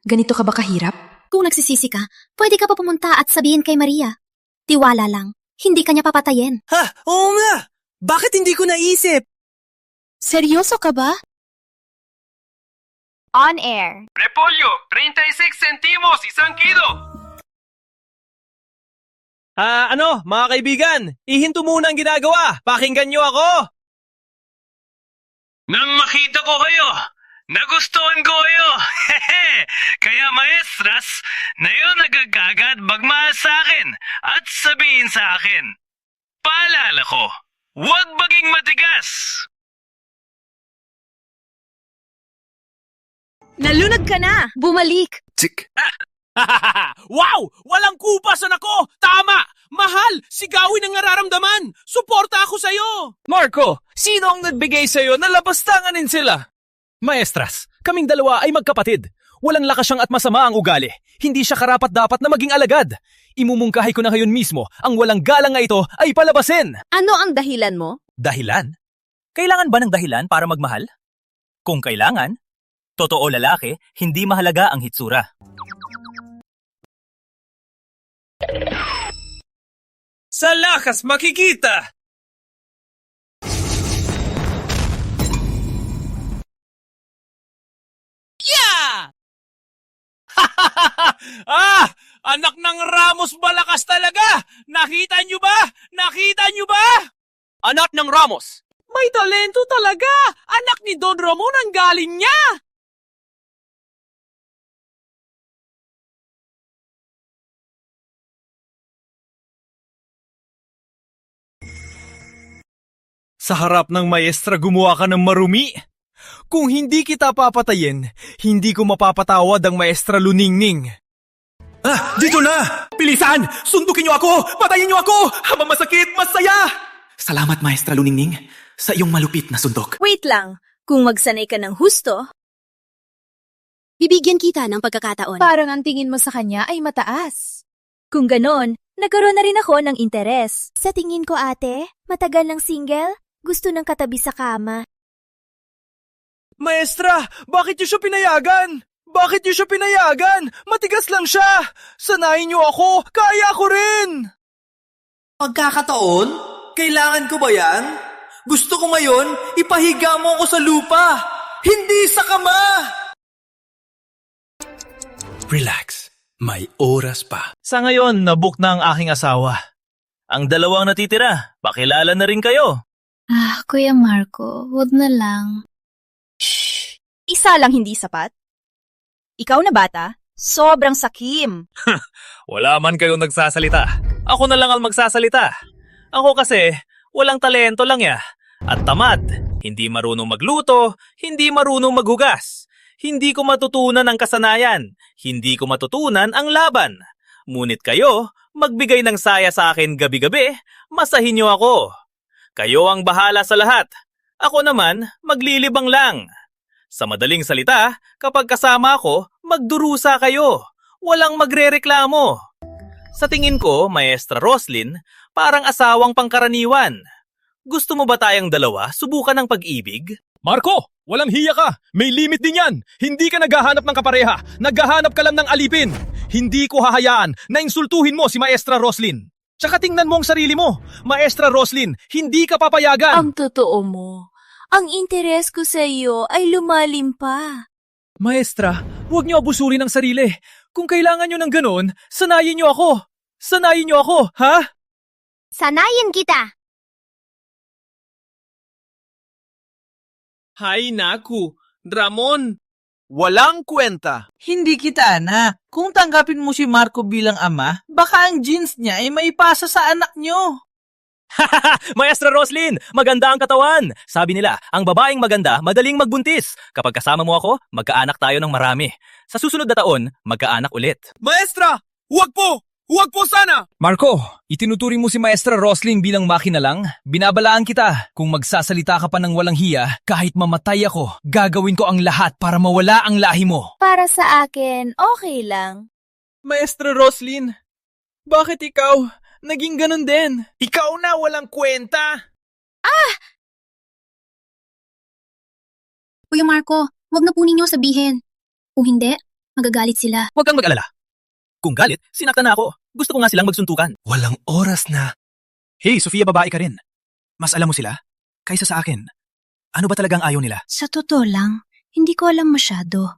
ganito ka ba kahirap? Kung nagsisisi ka, pwede ka pa pumunta at sabihin kay Maria. Tiwala lang, hindi ka niya papatayin. Oo nga! Bakit hindi ko naisip? Seryoso ka ba? On air. Repolyo, 36 centimos, 1 kilo! Mga kaibigan, ihinto muna ang ginagawa. Pakinggan niyo ako. Nang makita ko kayo, nagustuhan ko kayo. Kaya maestras, na yun nagagagad magmahal sa akin at sabihin sa akin. Paalala ko, huwag maging matigas. Nalunod ka na! Bumalik! Tik! Wow! Walang kupasan ako! Tama! Mahal! Sigawin ang nararamdaman! Suporta ako sa'yo! Marco, sino ang nagbigay sa'yo na labastanganin sila? Maestras, kaming dalawa ay magkapatid. Walang lakas siyang at masama ang ugali. Hindi siya karapat-dapat na maging alagad. Imumungkahi ko na ngayon mismo, ang walang galang na ito ay palabasin. Ano ang dahilan mo? Dahilan? Kailangan ba ng dahilan para magmahal? Kung kailangan, totoo lalaki, hindi mahalaga ang hitsura. Sa lakas makikita! Yeah! Anak ng Ramos balakas talaga! Nakita niyo ba? Nakita niyo ba? Anak ng Ramos! May talento talaga! Anak ni Don Ramon ang galing niya! Sa harap ng maestra gumawa ka ng marumi? Kung hindi kita papatayin, hindi ko mapapatawad ang maestra Luningning. Dito na! Bilisan! Sundukin niyo ako! Patayin niyo ako! Habang masakit, masaya! Salamat, Maestra Luningning, sa iyong malupit na sundok. Wait lang, kung magsanay ka ng husto, bibigyan kita ng pagkakataon. Parang ang tingin mo sa kanya ay mataas. Kung ganon, nagkaroon na rin ako ng interes. Sa tingin ko ate, matagal ng single, gusto ng katabi sa kama. Maestra, bakit niyo siya pinayagan? Bakit niyo siya pinayagan? Matigas lang siya! Sanayin niyo ako! Kaya ko rin! Pagkakataon? Kailangan ko ba yan? Gusto ko ngayon, ipahiga mo ako sa lupa! Hindi sa kama! Relax. May oras pa. Sa ngayon, nabook na ang aking asawa. Ang dalawang natitira, pakilala na rin kayo. Kuya Marco, wag na lang. Isa lang hindi sapat? Ikaw na bata, sobrang sakim. Wala man kayong nagsasalita. Ako na lang ang magsasalita. Ako kasi, walang talento lang ya. At tamad. Hindi marunong magluto, hindi marunong maghugas. Hindi ko matutunan ang kasanayan. Hindi ko matutunan ang laban. Ngunit kayo, magbigay ng saya sa akin gabi-gabi, masahin niyo ako. Kayo ang bahala sa lahat. Ako naman, maglilibang lang. Sa madaling salita, kapag kasama ako, magdurusa kayo. Walang magrereklamo. Sa tingin ko, Maestra Roslyn, parang asawang pangkaraniwan. Gusto mo ba tayong dalawa subukan ng pag-ibig? Marco, walang hiya ka. May limit din yan. Hindi ka naghahanap ng kapareha. Naghahanap ka lang ng alipin. Hindi ko hahayaan na insultuhin mo si Maestra Roslyn. Tsaka tingnan mo ang sarili mo. Maestra Roslyn, hindi ka papayagan. Ang totoo mo, ang interes ko sa iyo ay lumalim pa. Maestra, huwag niyo abusurin ang sarili. Kung kailangan niyo ng ganon, sanayin niyo ako. Sanayin niyo ako, ha? Sanayin kita! Hay naku, Ramon! Walang kwenta. Hindi kita, anak. Kung tanggapin mo si Marco bilang ama, baka ang genes niya ay maipasa sa anak niyo. Maestra Roslyn, maganda ang katawan. Sabi nila, ang babaeng maganda, madaling magbuntis. Kapag kasama mo ako, magkaanak tayo ng marami. Sa susunod na taon, magkaanak ulit. Maestra! Huwag po! Huwag po sana! Marco, itinuturing mo si Maestra Roslyn bilang makina lang? Binabalaan kita. Kung magsasalita ka pa ng walang hiya, kahit mamatay ako, gagawin ko ang lahat para mawala ang lahi mo. Para sa akin, okay lang. Maestra Roslyn, bakit ikaw naging ganun din? Ikaw na walang kwenta! Kuya Marco, wag na po ninyo sabihin. Kung hindi, magagalit sila. Huwag kang mag-alala. Kung galit, sinaktan na ako. Gusto ko nga silang magsuntukan. Walang oras na. Hey, Sofia, babae ka rin. Mas alam mo sila kaysa sa akin. Ano ba talagang ayaw nila? Sa totoo lang, hindi ko alam masyado.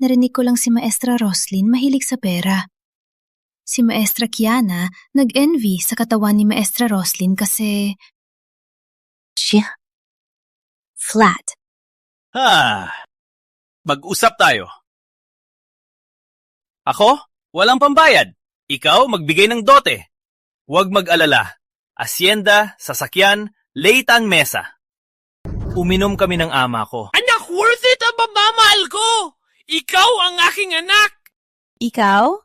Narinig ko lang si Maestra Roslyn mahilig sa pera. Si Maestra Kiana nag-envy sa katawan ni Maestra Roslyn kasi... flat. Mag-usap tayo. Ako? Walang pambayad. Ikaw magbigay ng dote. Huwag mag-alala. Asyenda, sasakyan, leitan mesa. Uminom kami ng ama ko. Anak, worth it ang pagmamahal ko! Ikaw ang aking anak! Ikaw?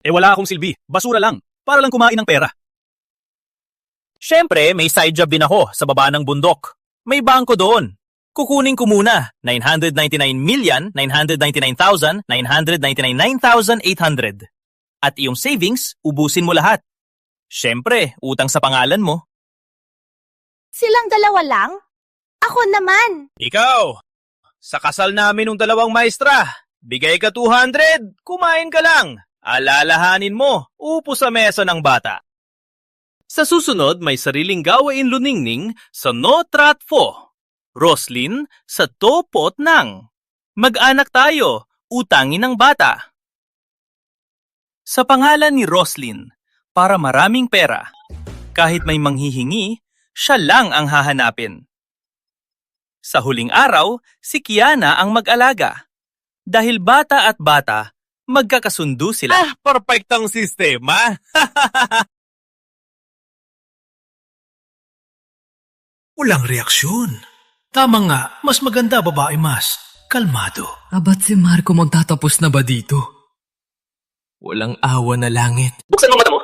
Wala akong silbi. Basura lang. Para lang kumain ng pera. Siyempre, may side job din ako sa baba ng bundok. May bangko doon. Kukunin ko muna 999,999,999,800. At iyong savings, ubusin mo lahat. Siyempre, utang sa pangalan mo. Silang dalawa lang? Ako naman. Ikaw! Sa kasal namin ng dalawang maestra, bigay ka 200, kumain ka lang. Alalahanin mo, upo sa mesa ng bata. Sa susunod, may sariling gawain luningning sa No Trat Fo. Roslyn, sa topot ng. Mag-anak tayo, utangin ng bata. Sa pangalan ni Roslyn, para maraming pera. Kahit may manghihingi, siya lang ang hahanapin. Sa huling araw, si Kiana ang mag-alaga. Dahil bata at bata, magkakasundo sila. Perfectang sistema! Walang reaksyon. Tama nga, mas maganda babae mas. Kalmado. Abat si Marco magtatapos na ba dito? Walang awa na langit. Buksan mo mata mo.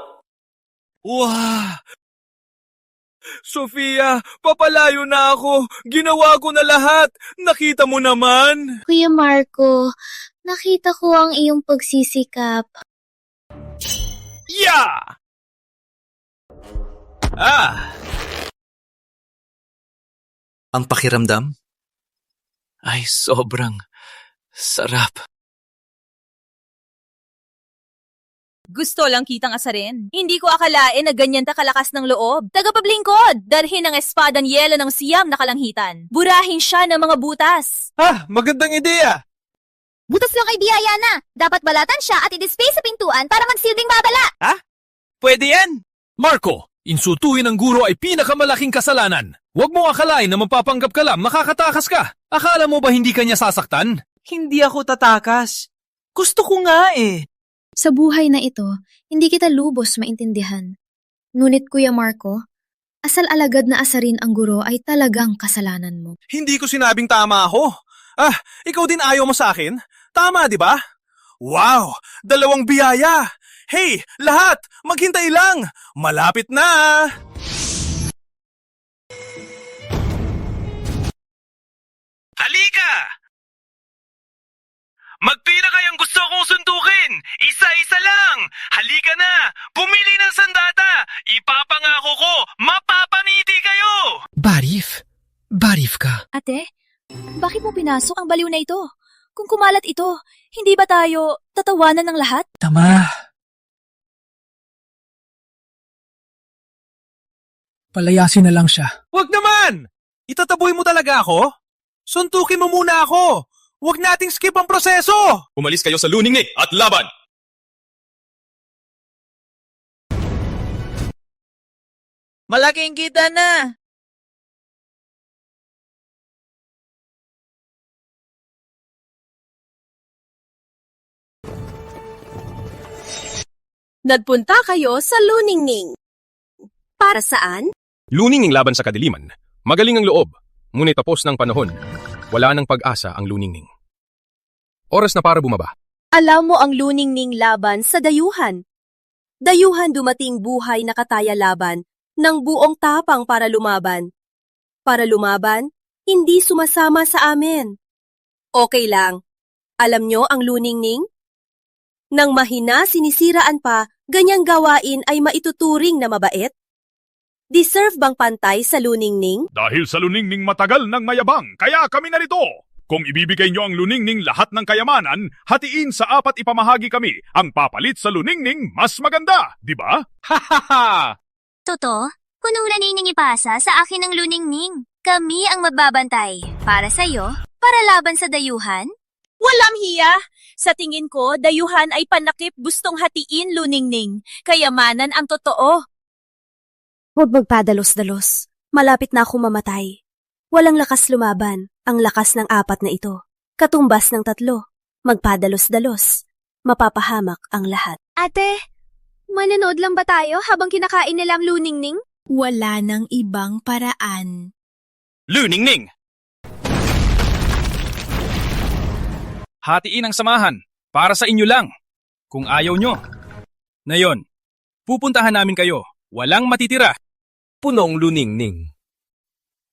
Wow! Sofia, papalayo na ako. Ginawa ko na lahat. Nakita mo naman. Kuya Marco, nakita ko ang iyong pagsisikap. Yeah! Ang pakiramdam ay sobrang sarap. Gusto lang kitang asarin. Hindi ko akalain na ganyan ta kalakas ng loob. Tagapaglingkod, dalhin ang espadang yelo ng siyam na kalanghitan. Burahin siya ng mga butas. Magandang ideya. Butas lang kay Diana. Dapat balatan siya at i-display sa pintuan para magsilbing babala. Pwede yan. Marco, insultuhin ng guro ay pinakamalaking kasalanan. Huwag mo akalain na mapapanggap ka lang makakatakas ka. Akala mo ba hindi kanya sasaktan? Hindi ako tatakas. Gusto ko nga eh. Sa buhay na ito, hindi kita lubos maintindihan. Ngunit Kuya Marco, asal alagad na asarin ang guro ay talagang kasalanan mo. Hindi ko sinabing tama ako. Ikaw din ayaw mo sa akin? Tama, di ba? Wow! 2 biyaya! Hey, lahat! Maghintay lang! Malapit na! Halika! Magpila kayong gusto kong sundukin! Isa-isa lang! Halika na! Pumili ng sandata! Ipapangako ko, mapapaniti kayo! Barif ka. Ate, bakit mo pinasok ang baliw na ito? Kung kumalat ito, hindi ba tayo tatawanan ng lahat? Tama. Palayasin na lang siya. Wag naman! Itataboy mo talaga ako? Suntukin mo muna ako! Huwag nating skip ang proseso! Umalis kayo sa luningning at laban! Malaking kita na! Nagpunta kayo sa Luningning. Para saan? Luningning laban sa kadiliman. Magaling ang loob. Ngunit tapos ng panahon. Wala nang pag-asa ang luningning. Oras na para bumaba. Alam mo ang Luningning laban sa dayuhan. Dayuhan dumating buhay na kataya laban ng buong tapang para lumaban. Para lumaban, hindi sumasama sa amin. Okay lang. Alam nyo ang Luningning? Nang mahina sinisiraan pa, ganyang gawain ay maituturing na mabait? Deserve bang pantay sa Luningning? Dahil sa luningning matagal ng mayabang, kaya kami narito. Kung ibibigay nyo ang luningning lahat ng kayamanan, hatiin sa 4 ipamahagi kami. Ang papalit sa luningning mas maganda, di ba? Ha! Totoo? Kung ulaning ipasa sa akin ang luningning, kami ang magbabantay. Para sa'yo? Para laban sa dayuhan? Walang hiya! Sa tingin ko, dayuhan ay panakip gustong hatiin Luningning. Kayamanan ang totoo. Huwag magpadalos-dalos. Malapit na ako mamatay. Walang lakas lumaban, ang lakas ng 4 na ito. Katumbas ng 3. Magpadalos-dalos. Mapapahamak ang lahat. Ate, manonood lang ba tayo habang kinakain nila ang luningning? Wala nang ibang paraan. Luningning! Hatiin ang samahan. Para sa inyo lang. Kung ayaw nyo. Ngayon, pupuntahan namin kayo. Walang matitira. Punong luningning.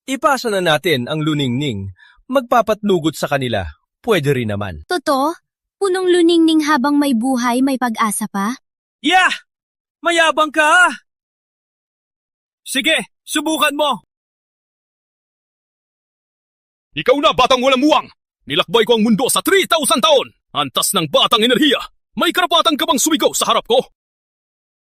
Ipasa na natin ang luningning. Magpapatnugot sa kanila. Pwede rin naman. Totoo? Punong luningning habang may buhay, may pag-asa pa? Yeah! Mayabang ka! Sige, subukan mo! Ikaw na, batang walang muwang! Nilakbay ko ang mundo sa 3,000 taon! Antas ng batang enerhiya! May karapatan ka bang sumigaw sa harap ko?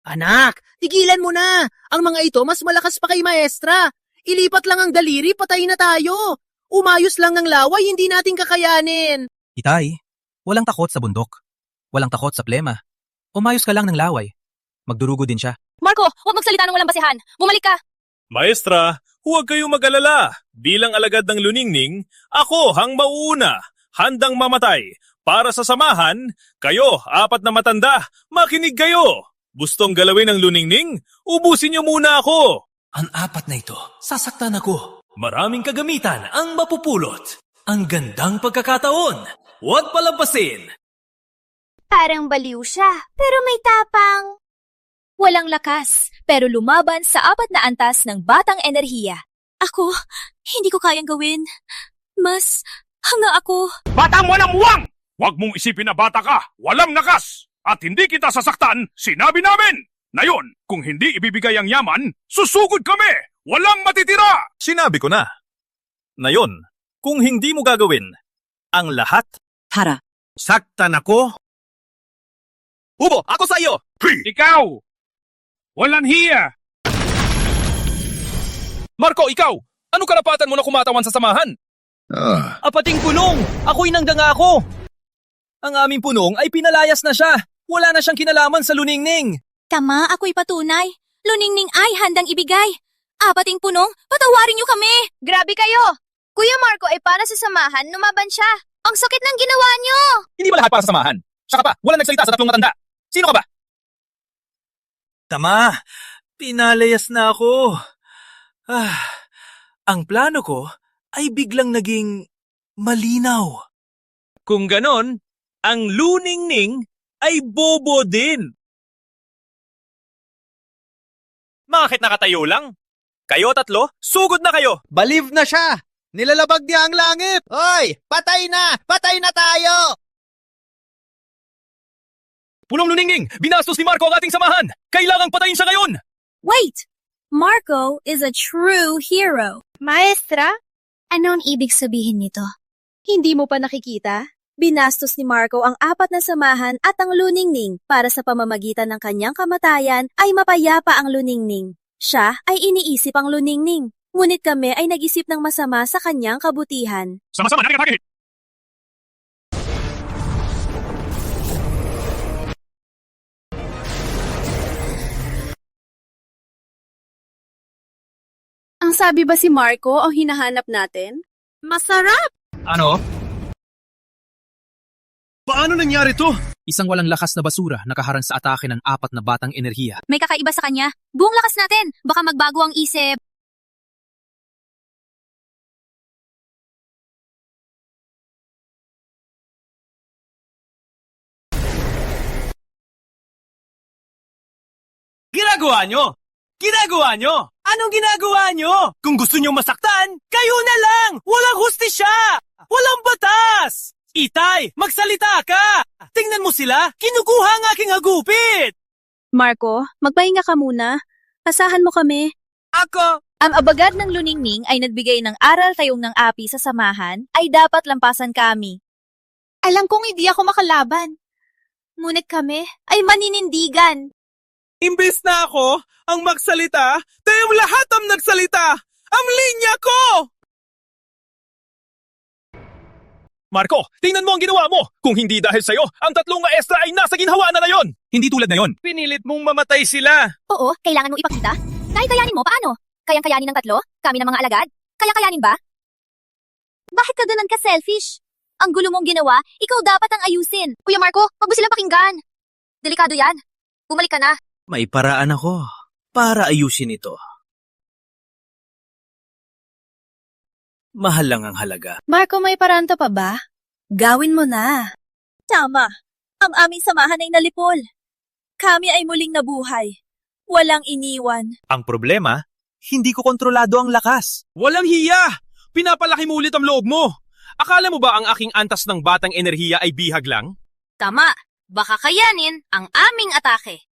Anak, tigilan mo na! Ang mga ito mas malakas pa kay maestra! Ilipat lang ang daliri, patay na tayo! Umayos lang ng laway, hindi natin kakayanin! Itay, walang takot sa bundok. Walang takot sa plema. Umayos ka lang ng laway. Magdurugo din siya. Marco, huwag magsalita ng walang basihan. Bumalik ka! Maestra, huwag kayong mag-alala. Bilang alagad ng luningning, ako ang mauuna. Handang mamatay. Para sa samahan, kayo, 4 na matanda, makinig kayo. Gustong galawin ang luningning? Ubusin niyo muna ako. Ang 4 na ito, sasaktan ako. Maraming kagamitan ang mapupulot. Ang gandang pagkakataon. Huwag palampasin. Parang baliw siya, pero may tapang. Walang lakas, pero lumaban sa 4 na antas ng batang enerhiya. Ako, hindi ko kayang gawin. Mas hanga ako. Batang walang muwang! Huwag mong isipin na bata ka, walang lakas! At hindi kita sasaktan, sinabi namin! Ngayon, kung hindi ibibigay ang yaman, susugod kami! Walang matitira! Sinabi ko na. Ngayon, kung hindi mo gagawin ang lahat, Tara. saktan ako. Ubo, ako sa iyo! Ikaw! Walang hiya! Marco, ikaw! Anong karapatan mo na kumatawan sa samahan? Apating punong! Ako'y nanggangako! Ang aming punong ay pinalayas na siya! Wala na siyang kinalaman sa luningning! Tama, ako'y patunay. Luningning ay handang ibigay. Apating punong, patawarin niyo kami. Grabe kayo! Kuya Marco ay para sa samahan, lumaban siya. Ang sakit ng ginawa niyo! Hindi ba lahat para sa samahan? Saka pa, walang nagsalita sa 3 matanda. Sino ka ba? Tama, pinalayas na ako. Ang plano ko ay biglang naging malinaw. Kung ganon, ang luningning ay bobo din. Bakit nakatayo lang? Kayo 3, sugod na kayo! Balieve na siya! Nilalabag niya ang langit! Hoy! Patay na! Patay na tayo! Punong luningning! Binastos ni Marco ang ating samahan! Kailangang patayin siya ngayon! Wait! Marco is a true hero. Maestra? Ano ang ibig sabihin nito? Hindi mo pa nakikita? Binastos ni Marco ang 4 na samahan at ang luningning para sa pamamagitan ng kanyang kamatayan ay mapayapa ang luningning. Siya ay iniisip ang luningning, ngunit kami ay nag-isip ng masama sa kanyang kabutihan. Sama-sama na nagkatagit! Ang sabi ba si Marco ang hinahanap natin? Masarap! Ano? Paano nangyari to? Isang walang lakas na basura nakaharang sa atake ng 4 na batang enerhiya. May kakaiba sa kanya. Buong lakas natin. Baka magbago ang isip. Ginagawa nyo! Ginagawa nyo! Anong ginagawa nyo? Kung gusto nyo masaktan, kayo na lang! Walang hustisya! Walang batas! Itay, magsalita ka! Tingnan mo sila! Kinukuha ang aking hagupit! Marco, magpahinga ka muna. Asahan mo kami. Ako! Ang abagad ng luningning ay nagbigay ng aral tayong ng api sa samahan ay dapat lampasan kami. Alam kong hindi ako makalaban. Ngunit kami ay maninindigan. Imbes na ako ang magsalita, tayong lahat ang nagsalita! Ang linya ko! Marco, tingnan mo ang ginawa mo! Kung hindi dahil sa'yo, ang 3 maestra ay nasa ginhawa na yon! Hindi tulad na yon. Pinilit mong mamatay sila! Oo, kailangan mong ipakita. Kahit kayanin mo, paano? Kayang-kayanin ng 3? Kami ng mga alagad? Kaya-kayanin ba? Bakit ka ganun ka-selfish? Ang gulo mong ginawa, ikaw dapat ang ayusin. Kuya Marco, wag mo silang pakinggan. Delikado yan. Bumalik ka na. May paraan ako para ayusin ito. Mahal lang ang halaga. Marco, may paranta pa ba? Gawin mo na. Tama. Ang aming samahan ay nalipol. Kami ay muling nabuhay. Walang iniwan. Ang problema, hindi ko kontrolado ang lakas. Walang hiya! Pinapalaki mo ulit ang loob mo! Akala mo ba ang aking antas ng batang enerhiya ay bihag lang? Tama. Baka kayanin ang aming atake.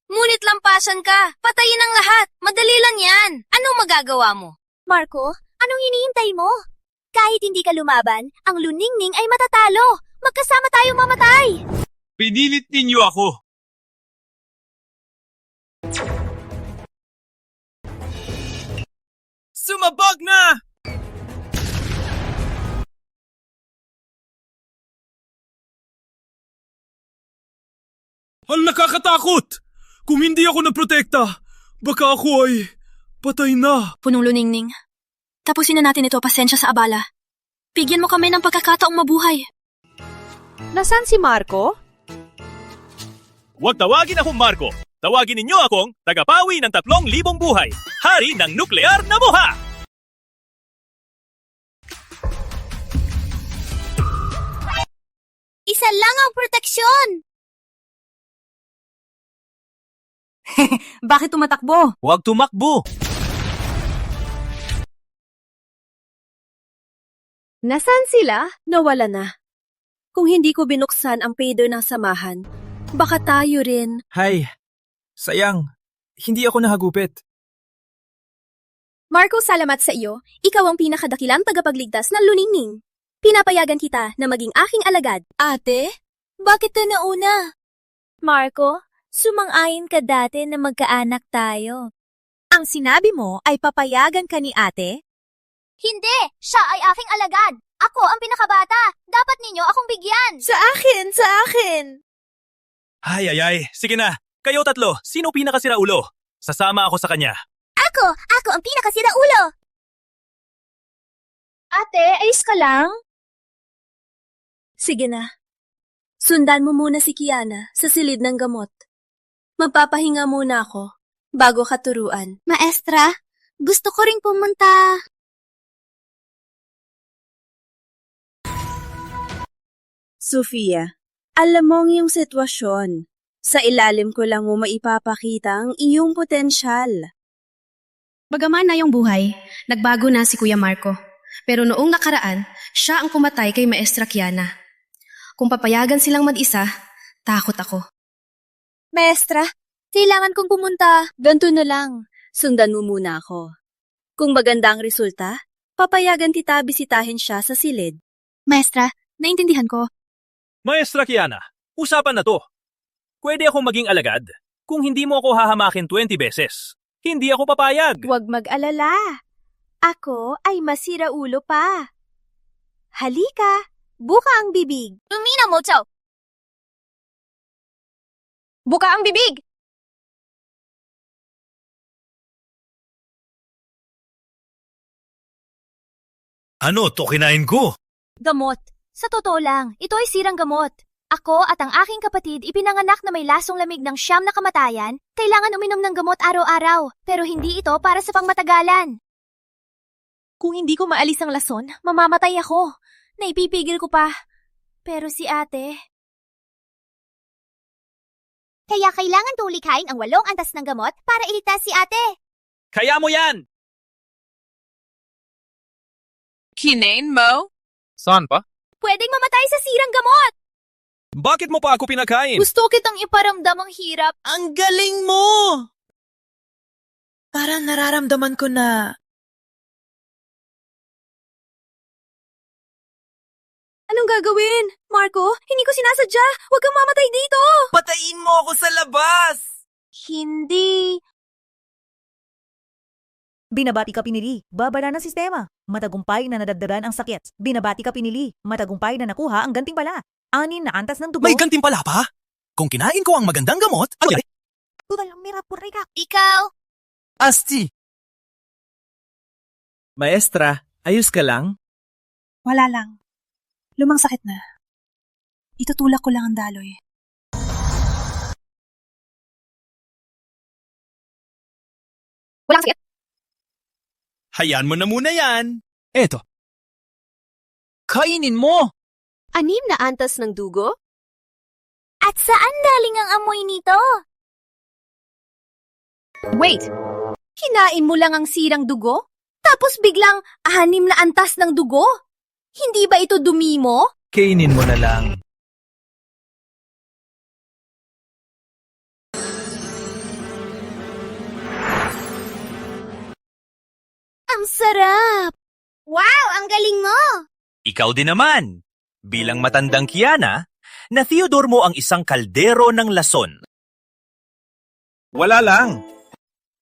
Ngunit lampasan ka. Patayin ang lahat. Madali lang yan. Anong magagawa mo? Marco, anong hinihintay mo? Kahit hindi ka lumaban, ang luningning ay matatalo. Magkasama tayo mamatay. Pinilit ninyo ako. Sumabog na! Ang nakakatakot! Kung hindi ako nagprotekta, baka ako ay patay na. Punong luningning. Tapusin na natin ito, pasensya sa abala. Bigyan mo kami ng pagkakataong mabuhay. Nasaan si Marco? Huwag tawagin akong Marco. Tawagin ninyo akong tagapawi ng 3,000 buhay. Hari ng nuklear na buha! Isa lang ang proteksyon! Bakit tumatakbo? Huwag tumakbo! Nasaan sila? Nawala na. Kung hindi ko binuksan ang pader ng samahan, baka tayo rin. Hay, sayang. Hindi ako nahagupit. Marco, salamat sa iyo. Ikaw ang pinakadakilang tagapagligtas ng luningning. Pinapayagan kita na maging aking alagad. Ate, bakit ka nauna? Marco, sumang-ayon ka dati na magkaanak tayo. Ang sinabi mo ay papayagan ka ni ate? Hindi! Siya ay aking alagad! Ako ang pinakabata! Dapat ninyo akong bigyan! Sa akin! Sa akin! Ay. Sige na. Kayo tatlo, sino pinakasira ulo? Sasama ako sa kanya. Ako ang pinakasira ulo! Ate, ayos ka lang? Sige na. Sundan mo muna si Kiana sa silid ng gamot. Magpapahinga muna ako bago ka turuan. Maestra, gusto ko ring pumunta. Sofia, alam mo ang iyong sitwasyon. Sa ilalim ko lang mo maipapakita ang iyong potensyal. Bagaman na yung buhay, nagbago na si Kuya Marco. Pero noong nakaraan, siya ang kumatay kay Maestra Kiana. Kung papayagan silang mag-isa, takot ako. Maestra, kailangan kong pumunta. Ganto na lang, sundan mo muna ako. Kung maganda ang resulta, papayagan kita bisitahin siya sa silid. Maestra, naintindihan ko. Maestra Kiana, usapan na to. Pwede akong maging alagad kung hindi mo ako hahamakin 20 beses. Hindi ako papayag. Huwag mag-alala. Ako ay masira ulo pa. Halika, buka ang bibig. Lumina mo, Chow! Buka ang bibig! Ano to kinain ko? Gamot. Sa totoo lang, ito ay sirang gamot. Ako at ang aking kapatid ipinanganak na may lasong lamig ng 9 na kamatayan. Kailangan uminom ng gamot araw-araw, pero hindi ito para sa pangmatagalan. Kung hindi ko maalis ang lason, mamamatay ako. Naipipigil ko pa. Pero si ate... Kaya kailangan kong likhain ang 8 antas ng gamot para iligtas si ate. Kaya mo yan! Kinain mo? Saan pa? Pwedeng mamatay sa sirang gamot! Bakit mo pa ako pinakain? Gusto kitang iparamdam ang hirap. Ang galing mo! Parang nararamdaman ko na... Anong gagawin? Marco, hindi ko sinasadya. Huwag kang mamatay dito. Patayin mo ako sa labas! Hindi. Binabati ka pinili, babala ng sistema. Matagumpay na nadagdagan ang sakit. Binabati ka pinili, matagumpay na nakuha ang gantimpala. 6 na antas ng dugo. May gantimpala pa? Kung kinain ko ang magandang gamot, ano yan? Ikaw! Asti! Maestra, ayos ka lang? Wala lang. Lumang sakit na. Itutulak ko lang ang daloy. Walang sakit. Hayaan mo na muna yan. Eto. Kainin mo! 6 na antas ng dugo? At saan galing ang amoy nito? Wait! Kinain mo lang ang sirang dugo? Tapos biglang 6 na antas ng dugo? Hindi ba ito dumi mo? Kainin mo na lang. Ang sarap! Wow, ang galing mo! Ikaw din naman. Bilang matandang Kiana, na Theodore mo ang isang kaldero ng lason. Wala lang.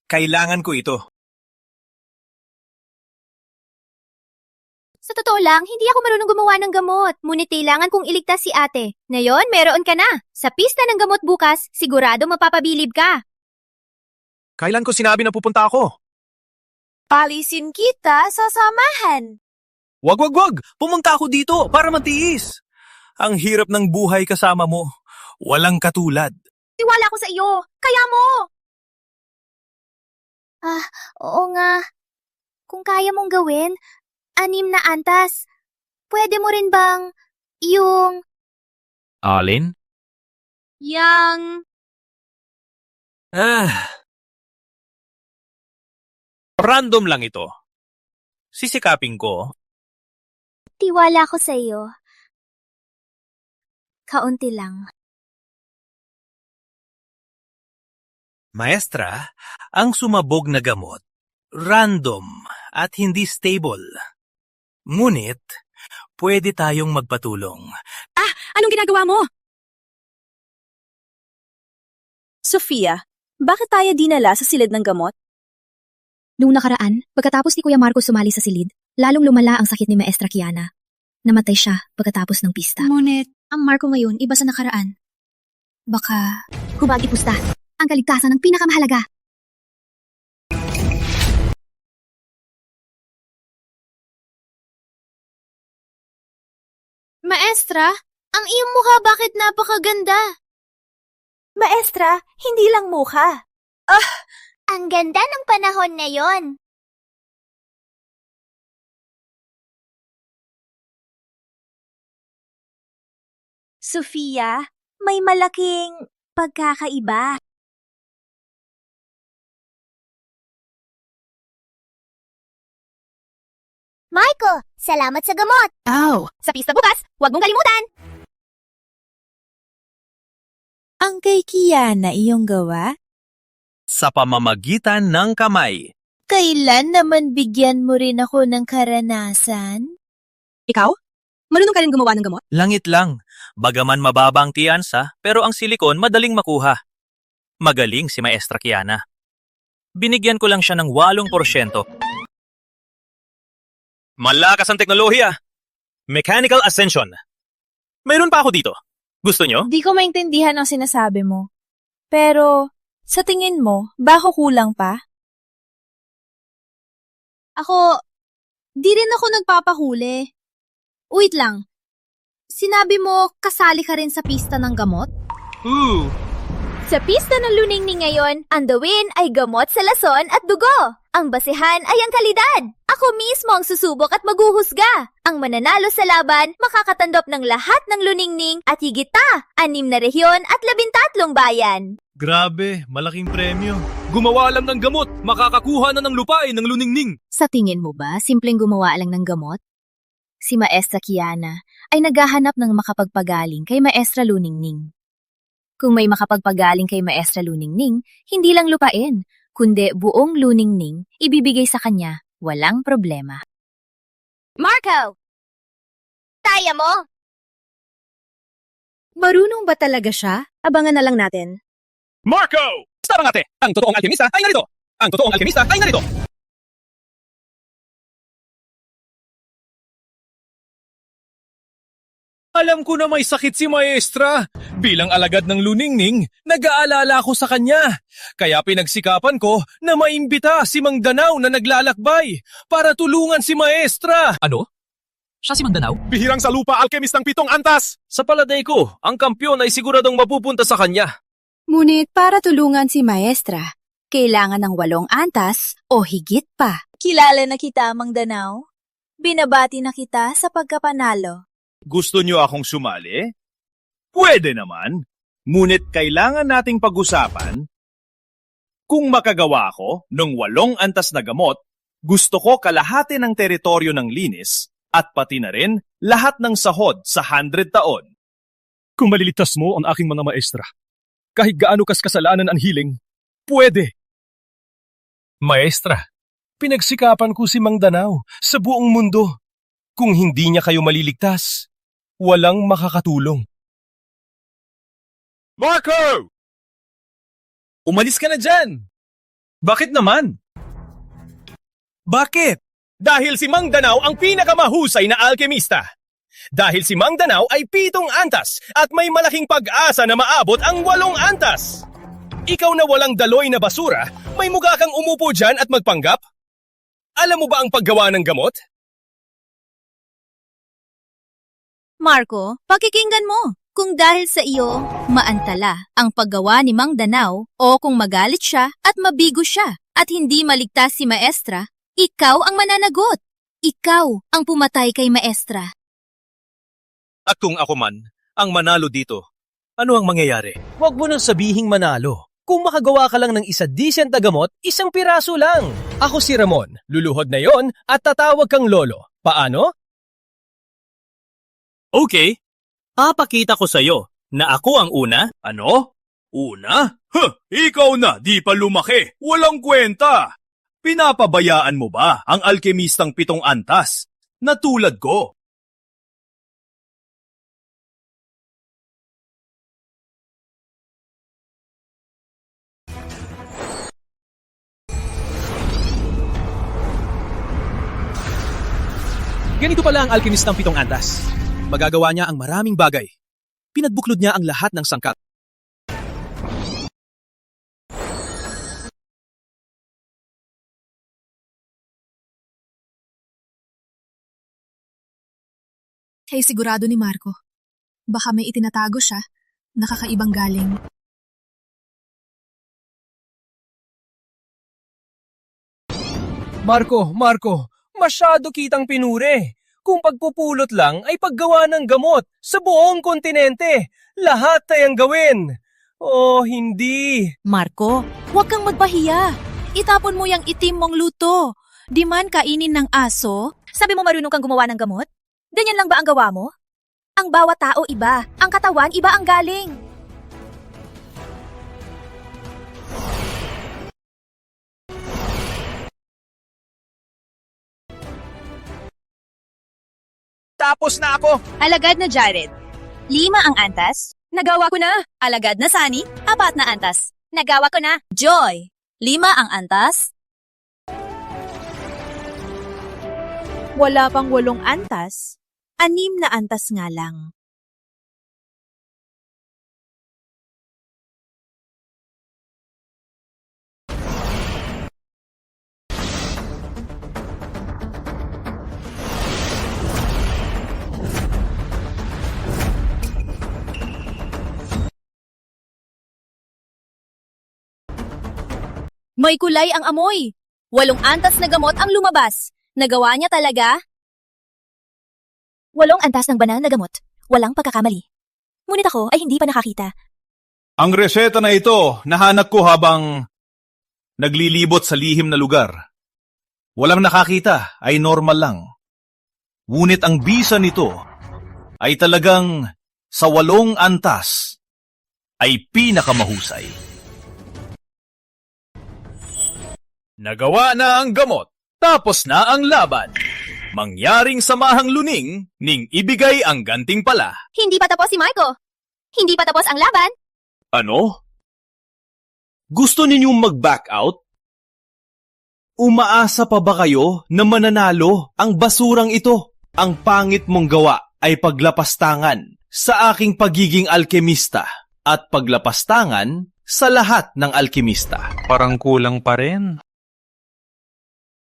Kailangan ko ito. Sa totoo lang, hindi ako marunong gumawa ng gamot. Ngunit kailangan kong iligtas si ate. Ngayon, meron ka na. Sa pista ng gamot bukas, sigurado mapapabilib ka. Kailan ko sinabi na pupunta ako? Palisin kita sa samahan. Wag! Pumunta ako dito para matiis. Ang hirap ng buhay kasama mo. Walang katulad. Tiwala ko sa iyo. Kaya mo. Oo nga. Kung kaya mong gawin, 6 na antas. Pwede mo rin bang yung Alin? Yang... Random lang ito. Sisikapin ko. Tiwala ko sa iyo. Kaunti lang. Maestra, ang sumabog na gamot, random at hindi stable. Ngunit, pwede tayong magpatulong. Anong ginagawa mo? Sofia, bakit tayo dinala sa silid ng gamot? Noong nakaraan, pagkatapos ni Kuya Marco sumali sa silid, lalong lumala ang sakit ni Maestra Kiana. Namatay siya pagkatapos ng pista. Ngunit, ang Marco ngayon iba sa nakaraan. Baka kubagi pusta. Ang kaligtasan ng pinakamahalaga. Maestra, ang iyong mukha bakit napakaganda? Maestra, hindi lang mukha. Ang ganda ng panahon na yon. Sofia, may malaking pagkakaiba. Marco, salamat sa gamot. Sa pista bukas, huwag mong kalimutan! Ang kay Kiana iyong gawa? Sa pamamagitan ng kamay. Kailan naman bigyan mo rin ako ng karanasan? Ikaw? Marunong ka rin gumawa ng gamot? Langit lang. Bagaman mababa ang tiyansa, pero ang silikon madaling makuha. Magaling si Maestra Kiana. Binigyan ko lang siya ng 8%. Malakas ang teknolohiya. Mechanical Ascension. Mayroon pa ako dito. Gusto nyo? di ko maintindihan ang sinasabi mo. Pero, sa tingin mo, baka kulang pa? Di rin ako nagpapahuli. Wait lang. Sinabi mo, kasali ka rin sa pista ng gamot? Sa pista ng Luningning ngayon, ang dawin ay gamot sa lason at dugo. Ang basihan ay ang kalidad. Ako mismo ang susubok at maghuhusga. Ang mananalo sa laban, makakatandop ng lahat ng Luningning at higit pa, 6 na rehiyon at 13 bayan. Grabe, malaking premyo. Gumawa lang ng gamot, makakakuha na ng lupain ng Luningning. Sa tingin mo ba, simpleng gumawa lang ng gamot? Si Maestra Kiana ay naghahanap ng makapagpagaling kay Maestra Luningning. Kung may makapagpagaling kay Maestra Luningning, hindi lang lupain, kundi buong Luningning ibibigay sa kanya, walang problema. Marco! Kaya mo? Marunong ba talaga siya? Abangan na lang natin. Marco! Tama nga, te. Ang totoong alkemista ay narito! Ang totoong alkemista ay narito! Alam ko na may sakit si Maestra. Bilang alagad ng Luningning, nag-aalala ko sa kanya. Kaya pinagsikapan ko na maimbita si Mang Danao na naglalakbay para tulungan si Maestra. Ano? Siya si Mang Danao? Bihirang sa lupa alkemistang 7 antas. Sa palagay ko, ang kampyon ay siguradong mapupunta sa kanya. Ngunit para tulungan si Maestra, kailangan ng 8 antas o higit pa. Kilala na kita, Mang Danao. Binabati na kita sa pagkapanalo. Gusto niyo akong sumali? Pwede naman. Ngunit kailangan nating pag-usapan. Kung makagawa ko ng 8 antas na gamot, gusto ko kalahati ng teritoryo ng linis at pati na rin lahat ng sahod sa 100 taon. Kung maliligtas mo ang aking mga maestra, kahit gaano kas kasalanan ang hiling, pwede. Maestra, pinagsikapan ko si Mang Danao sa buong mundo. Kung hindi niya kayo maliligtas, walang makakatulong. Marco! Umalis ka na dyan! Bakit naman? Bakit? Dahil si Mang Danao ang pinakamahusay na alkemista. Dahil si Mang Danao ay 7 antas at may malaking pag-asa na maabot ang 8 antas. Ikaw na walang daloy na basura, may mukha kang umupo dyan at magpanggap? Alam mo ba ang paggawa ng gamot? Marco, pakikinggan mo. Kung dahil sa iyo, maantala ang paggawa ni Mang Danao o kung magalit siya at mabigo siya at hindi maligtas si Maestra, ikaw ang mananagot. Ikaw ang pumatay kay Maestra. At kung ako man, ang manalo dito. Ano ang mangyayari? Huwag mo nang sabihing manalo. Kung makagawa ka lang ng isa decent na gamot, isang piraso lang. Ako si Ramon, luluhod na yon at tatawag kang lolo. Paano? Okay. Papakita ko sa'yo na ako ang una. Ano? Una? Ikaw na, di pa lumaki. Walang kwenta. Pinapabayaan mo ba ang alkemistang 7 antas na tulad ko? Ganito pala ang alchemist ng 7 antas. Magagawa niya ang maraming bagay. Pinagbuklod niya ang lahat ng sangkap. Kaya sigurado ni Marco. Baka may itinatago siya, nakakaibang galing. Marco, masyado kitang pinuri. Kung pagpupulot lang ay paggawa ng gamot sa buong kontinente. Lahat ay ang gawin. Oh, hindi. Marco, huwag kang magpahiya. Itapon mo yung itim mong luto. Di man kainin ng aso. Sabi mo marunong kang gumawa ng gamot? Ganyan lang ba ang gawa mo? Ang bawat tao iba, ang katawan iba ang galing. Tapos na ako! Alagad na Jared. 5 ang antas. Nagawa ko na. Alagad na Sunny. 4 na antas. Nagawa ko na. Joy. 5 ang antas. Wala pang 8 antas. 6 na antas nga lang. May kulay ang amoy. 8 antas na gamot ang lumabas. Nagawa niya talaga? 8 antas ng banal na gamot. Walang pagkakamali. Ngunit ako ay hindi pa nakakita. Ang reseta na ito, nahanap ko habang naglilibot sa lihim na lugar. Walang nakakita, ay normal lang. Ngunit ang bisa nito ay talagang sa 8 antas ay pinakamahusay. Nagawa na ang gamot, tapos na ang laban. Mangyaring samahang luning, ning ibigay ang ganting pala. Hindi pa tapos si Marco. Hindi pa tapos ang laban. Ano? Gusto ninyong mag-back out? Umaasa pa ba kayo na mananalo ang basurang ito? Ang pangit mong gawa ay paglapastangan sa aking pagiging alkemista at paglapastangan sa lahat ng alkemista. Parang kulang pa rin.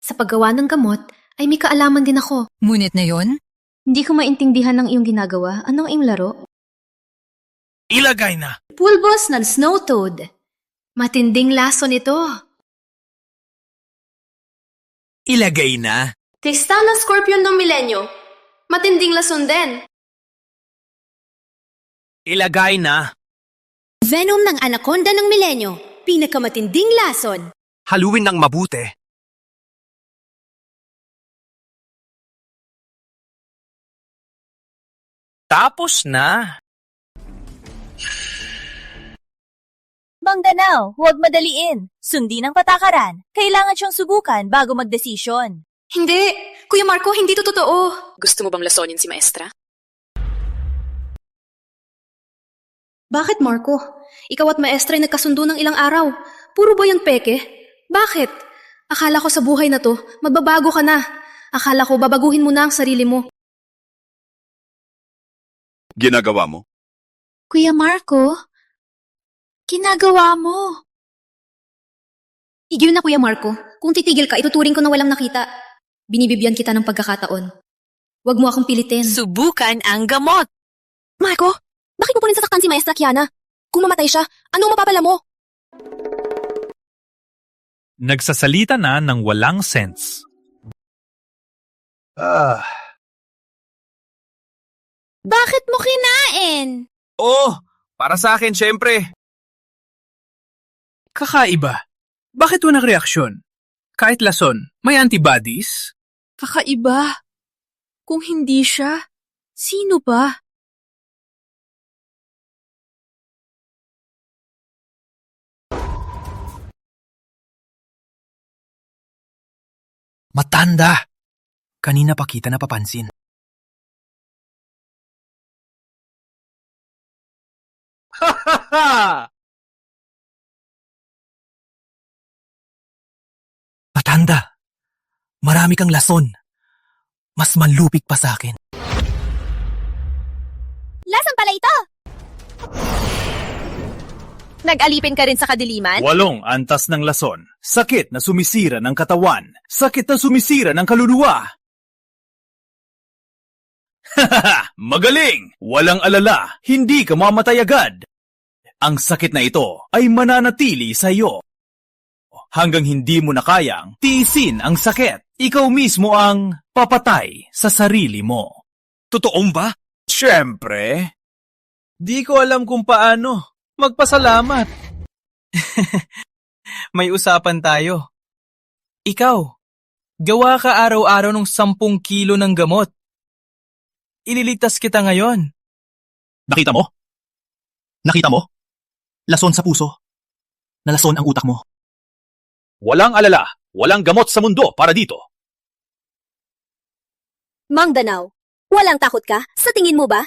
Sa paggawa ng gamot, ay may kaalaman din ako. Ngunit na yon? Hindi ko maintindihan ang iyong ginagawa. Anong iyong laro? Ilagay na! Pulbos ng snow toad. Matinding lason ito. Ilagay na! Kristal ng scorpion ng milenyo. Matinding lason din. Ilagay na! Venom ng anaconda ng milenyo. Pinakamatinding lason. Haluin ng mabuti. Tapos na. Mangganaw, huwag madaliin. Sundin ang patakaran. Kailangan siyang subukan bago magdesisyon. Hindi! Kuya Marco, hindi to totoo. Gusto mo bang lasonin si Maestra? Bakit, Marco? Ikaw at Maestra ay nagkasundo ng ilang araw. Puro ba yung peke? Bakit? Akala ko sa buhay na to, magbabago ka na. Akala ko babaguhin mo na ang sarili mo. Ginagawa mo? Kuya Marco, ginagawa mo. Tigil na, Kuya Marco. Kung titigil ka, ituturing ko na walang nakita. Binibibigyan kita ng pagkakataon. Huwag mo akong pilitin. Subukan ang gamot. Marco, bakit mo pa rin sasaktan si Maestra Kiana? Kung mamatay siya, anong mapapala mo? Nagsasalita na ng walang sense. Bakit mo kinain? Oh, para sa akin, syempre. Kakaiba. Bakit walang reaksyon? Kahit lason, may antibodies? Kakaiba. Kung hindi siya, sino ba? Matanda! Kanina pa kita napapansin. Matanda! Marami kang lason. Mas manlupig pa sa akin. Lason pala ito! Nag-alipin ka rin sa kadiliman? 8 antas ng lason. Sakit na sumisira ng katawan. Sakit na sumisira ng kaluluwa. Magaling! Walang alala. Hindi ka mamatay agad. Ang sakit na ito ay mananatili sa iyo. Hanggang hindi mo na kayang tiisin ang sakit. Ikaw mismo ang papatay sa sarili mo. Totoong ba? Siyempre. Di ko alam kung paano. Magpasalamat. May usapan tayo. Ikaw, gawa ka araw-araw ng 10 kilo ng gamot. Ililigtas kita ngayon. Nakita mo? Nakita mo? Lason sa puso. Nalason ang utak mo. Walang alala. Walang gamot sa mundo para dito. Mang Danao, walang takot ka? Sa tingin mo ba?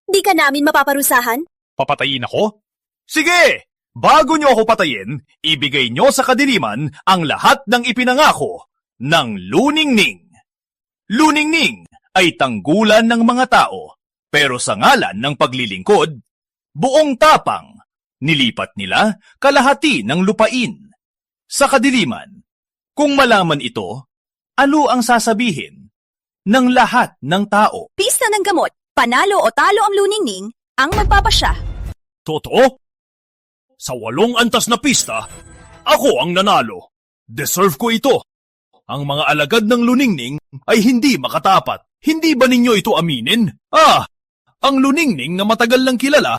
Di ka namin mapaparusahan? Papatayin ako? Sige! Bago niyo ako patayin, ibigay niyo sa kadiliman ang lahat ng ipinangako ng Luningning. Luningning ay tanggulan ng mga tao, pero sa ngalan ng paglilingkod, buong tapang, nilipat nila kalahati ng lupain. Sa kadiliman, kung malaman ito, ano ang sasabihin ng lahat ng tao? Pista ng gamot, panalo o talo ang Luningning, ang magpapasya. Totoo? Sa 8 antas na pista, ako ang nanalo. Deserve ko ito. Ang mga alagad ng Luningning ay hindi makatapat. Hindi ba ninyo ito aminin? Ang Luningning na matagal lang kilala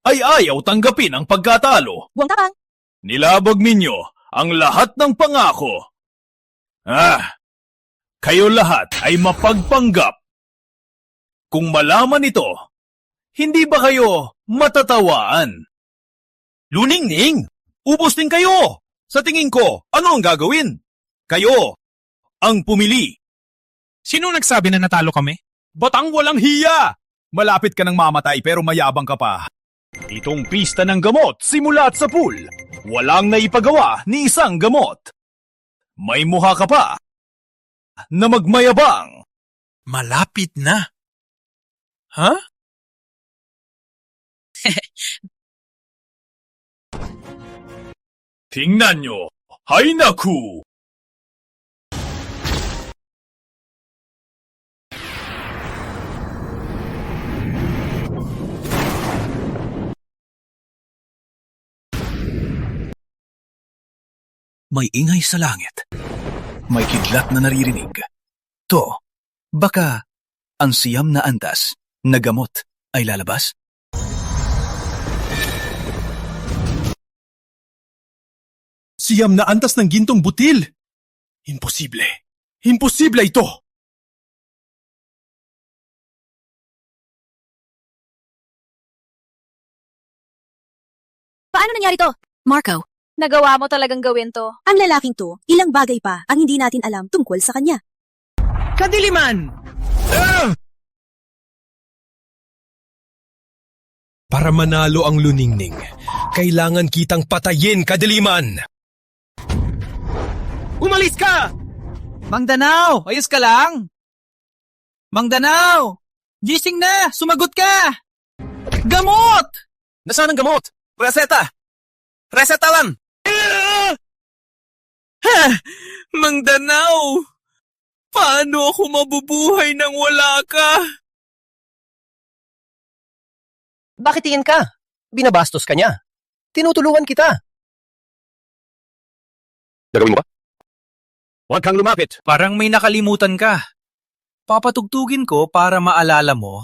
ay ayaw tanggapin ang pagkatalo. Buwang tapang! Nilabag ninyo ang lahat ng pangako. Kayo lahat ay mapagpanggap. Kung malaman ito, hindi ba kayo matatawaan? Luningning, ubos din kayo! Sa tingin ko, ano ang gagawin? Kayo ang pumili. Sino nagsabi na natalo kami? Batang walang hiya! Malapit ka ng mamatay pero mayabang ka pa. Itong pista ng gamot simula sa pool. Walang naipagawa ni isang gamot. May mukha ka pa na magmayabang. Malapit na. Ha? Tingnan nyo. Hay naku! May ingay sa langit. May kidlat na naririnig. To, baka ang siyam na antas na gamot ay lalabas? Siyam na antas ng gintong butil. Imposible. Imposible ito. Paano nangyari to? Marco, Nagawa mo talagang gawin to. ang lalaking to, ilang bagay pa ang hindi natin alam tungkol sa kanya. Kadiliman! Para manalo ang Luningning, kailangan kitang patayin, Kadiliman! Umalis ka! Mang Danao, ayos ka lang? Mang Danao! Gising na! Sumagot ka! Gamot! Nasaan ang gamot? Reseta! Reseta lang! Mang Danao! Paano ako mabubuhay nang wala ka? Bakit tingin ka? Binabastos ka niya. Tinutulungan kita. Gagawin mo ba? Huwag kang lumapit. Parang may nakalimutan ka. Papatugtugin ko para maalala mo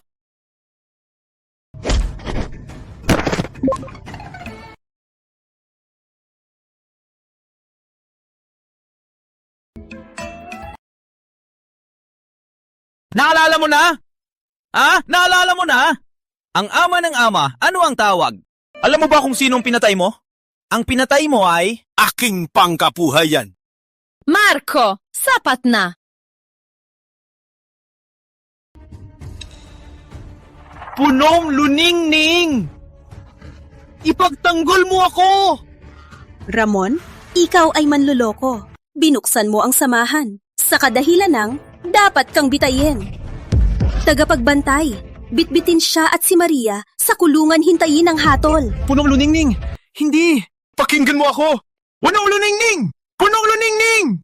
Naalala mo na? Naalala mo na? Ang ama ng ama, ano ang tawag? Alam mo ba kung sinong pinatay mo? Ang pinatay mo ay... Aking pangkabuhayan. Marco, sapat na! Punong luningning! Ipagtanggol mo ako! Ramon, ikaw ay manluloko. Binuksan mo ang samahan. Sa kadahilan ng dapat kang bitayin. Tagapagbantay, bitbitin siya at si Maria sa kulungan hintayin ang hatol. Punong luningning! Hindi! Pakinggan mo ako! Punong luningning! Punong luningning!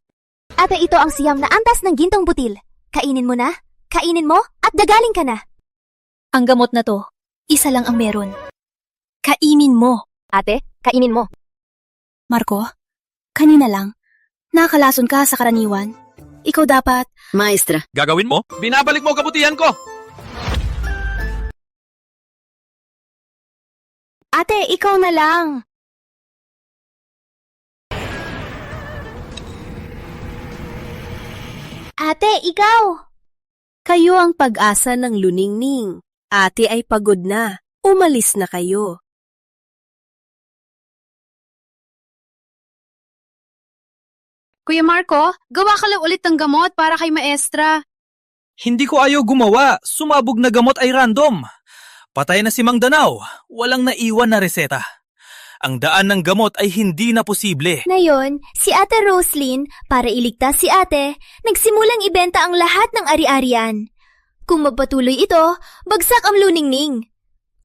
Ate, ito ang siyam na antas ng gintong butil. Kainin mo na, kainin mo, at gagaling ka na. Ang gamot na to, isa lang ang meron. Kainin mo. Ate, kainin mo. Marco, kanina lang, nakalason ka sa karaniwan. Ikaw dapat... Maestra. Gagawin mo? Binabalik mo ang kabutihan ko! Ate, ikaw na lang. Ate, ikaw. Kayo ang pag-asa ng luningning. Ate ay pagod na. Umalis na kayo. Kuya Marco, gawa ka lang ulit ng gamot para kay maestra. Hindi ko ayaw gumawa. Sumabog na gamot ay random. Patay na si Mang Danao. Walang naiwan na reseta. Ang daan ng gamot ay hindi na posible. Ngayon, si Ate Roslyn, para iligtas si ate, nagsimulang ibenta ang lahat ng ari-arian. Kung magpatuloy ito, bagsak ang luningning.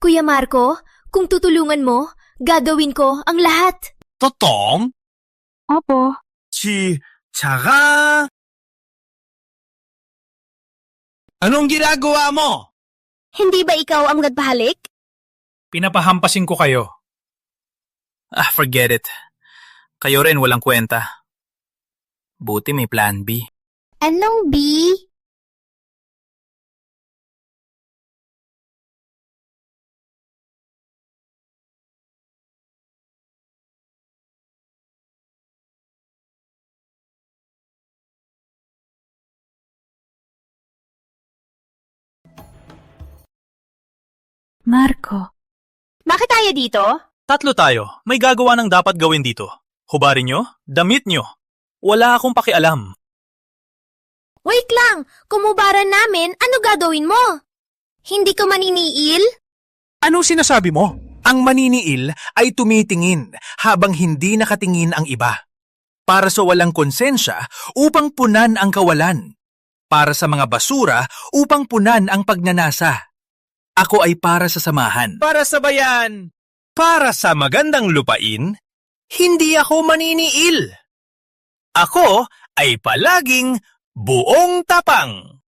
Kuya Marco, kung tutulungan mo, gagawin ko ang lahat. Totong? Opo. Tsaka... Anong ginagawa mo? Hindi ba ikaw ang nagpahalik? Pinapahampasin ko kayo. Forget it. Kayo rin walang kwenta. Buti may plan B. Anong B? Marco. Bakit tayo dito? Tatlo tayo. May gagawa ng dapat gawin dito. Hubarin nyo, damit nyo. Wala akong pakialam. Wait lang! Kumubaran namin, ano gagawin mo? Hindi ka maniniil? Anong sinasabi mo? Ang maniniil ay tumitingin habang hindi nakatingin ang iba. Para sa walang konsensya upang punan ang kawalan. Para sa mga basura upang punan ang pagnanasa. Ako ay para sa samahan. Para sa bayan! Para sa magandang lupain, hindi ako maniniil. Ako ay palaging buong tapang.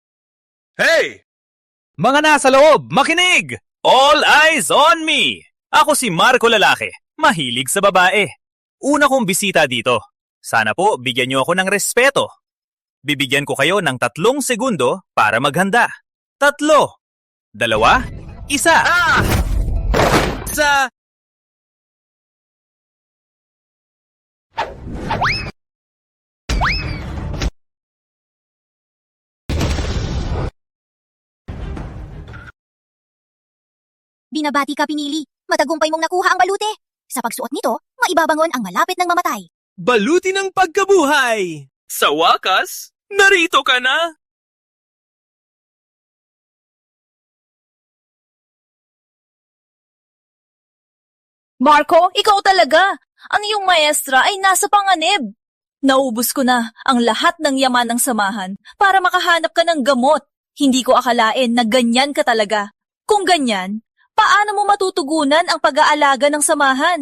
Hey! Mga nasa loob, makinig! All eyes on me! Ako si Marco Lalaki, mahilig sa babae. Una kong bisita dito. Sana po bigyan niyo ako ng respeto. Bibigyan ko kayo ng 3 segundo para maghanda. 3, 2, 1. Sa... Binabati ka, pinili. Matagumpay mong nakuha ang balute. Sa pagsuot nito, maibabangon ang malapit ng mamatay. Baluti ng pagkabuhay! Sa wakas, narito ka na! Marco, ikaw talaga! Ang iyong maestra ay nasa panganib. Naubos ko na ang lahat ng yaman ng samahan para makahanap ka ng gamot. Hindi ko akalain na ganyan ka talaga. Kung ganyan, paano mo matutugunan ang pag-aalaga ng samahan?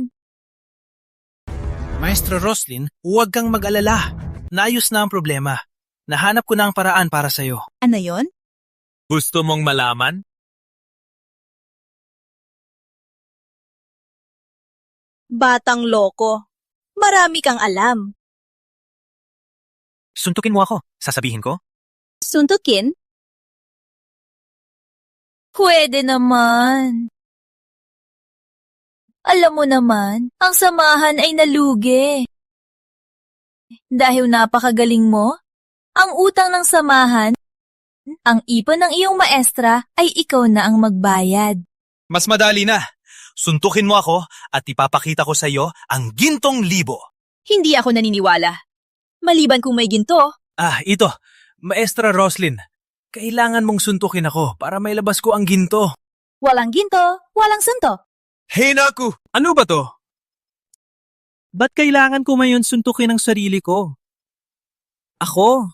Maestro Roslyn, huwag kang mag-alala. Naayos na ang problema. Nahanap ko na ang paraan para sa'yo. Ano yon? Gusto mong malaman? Batang loko. Marami kang alam. Suntukin mo ako. Sasabihin ko? Suntukin? Pwede naman. Alam mo naman, ang samahan ay nalugi. Dahil napakagaling mo, ang utang ng samahan Ang ipon ng iyong maestra ay ikaw na ang magbayad. Mas madali na. Suntukin mo ako at ipapakita ko sa iyo ang gintong libo. Hindi ako naniniwala. Maliban kung may ginto. Ito. Maestra Roslyn, kailangan mong suntukin ako para mailabas ko ang ginto. Walang ginto, walang suntok. Hey naku! Ano ba to? Ba't kailangan ko ngayon suntukin ang sarili ko? Ako?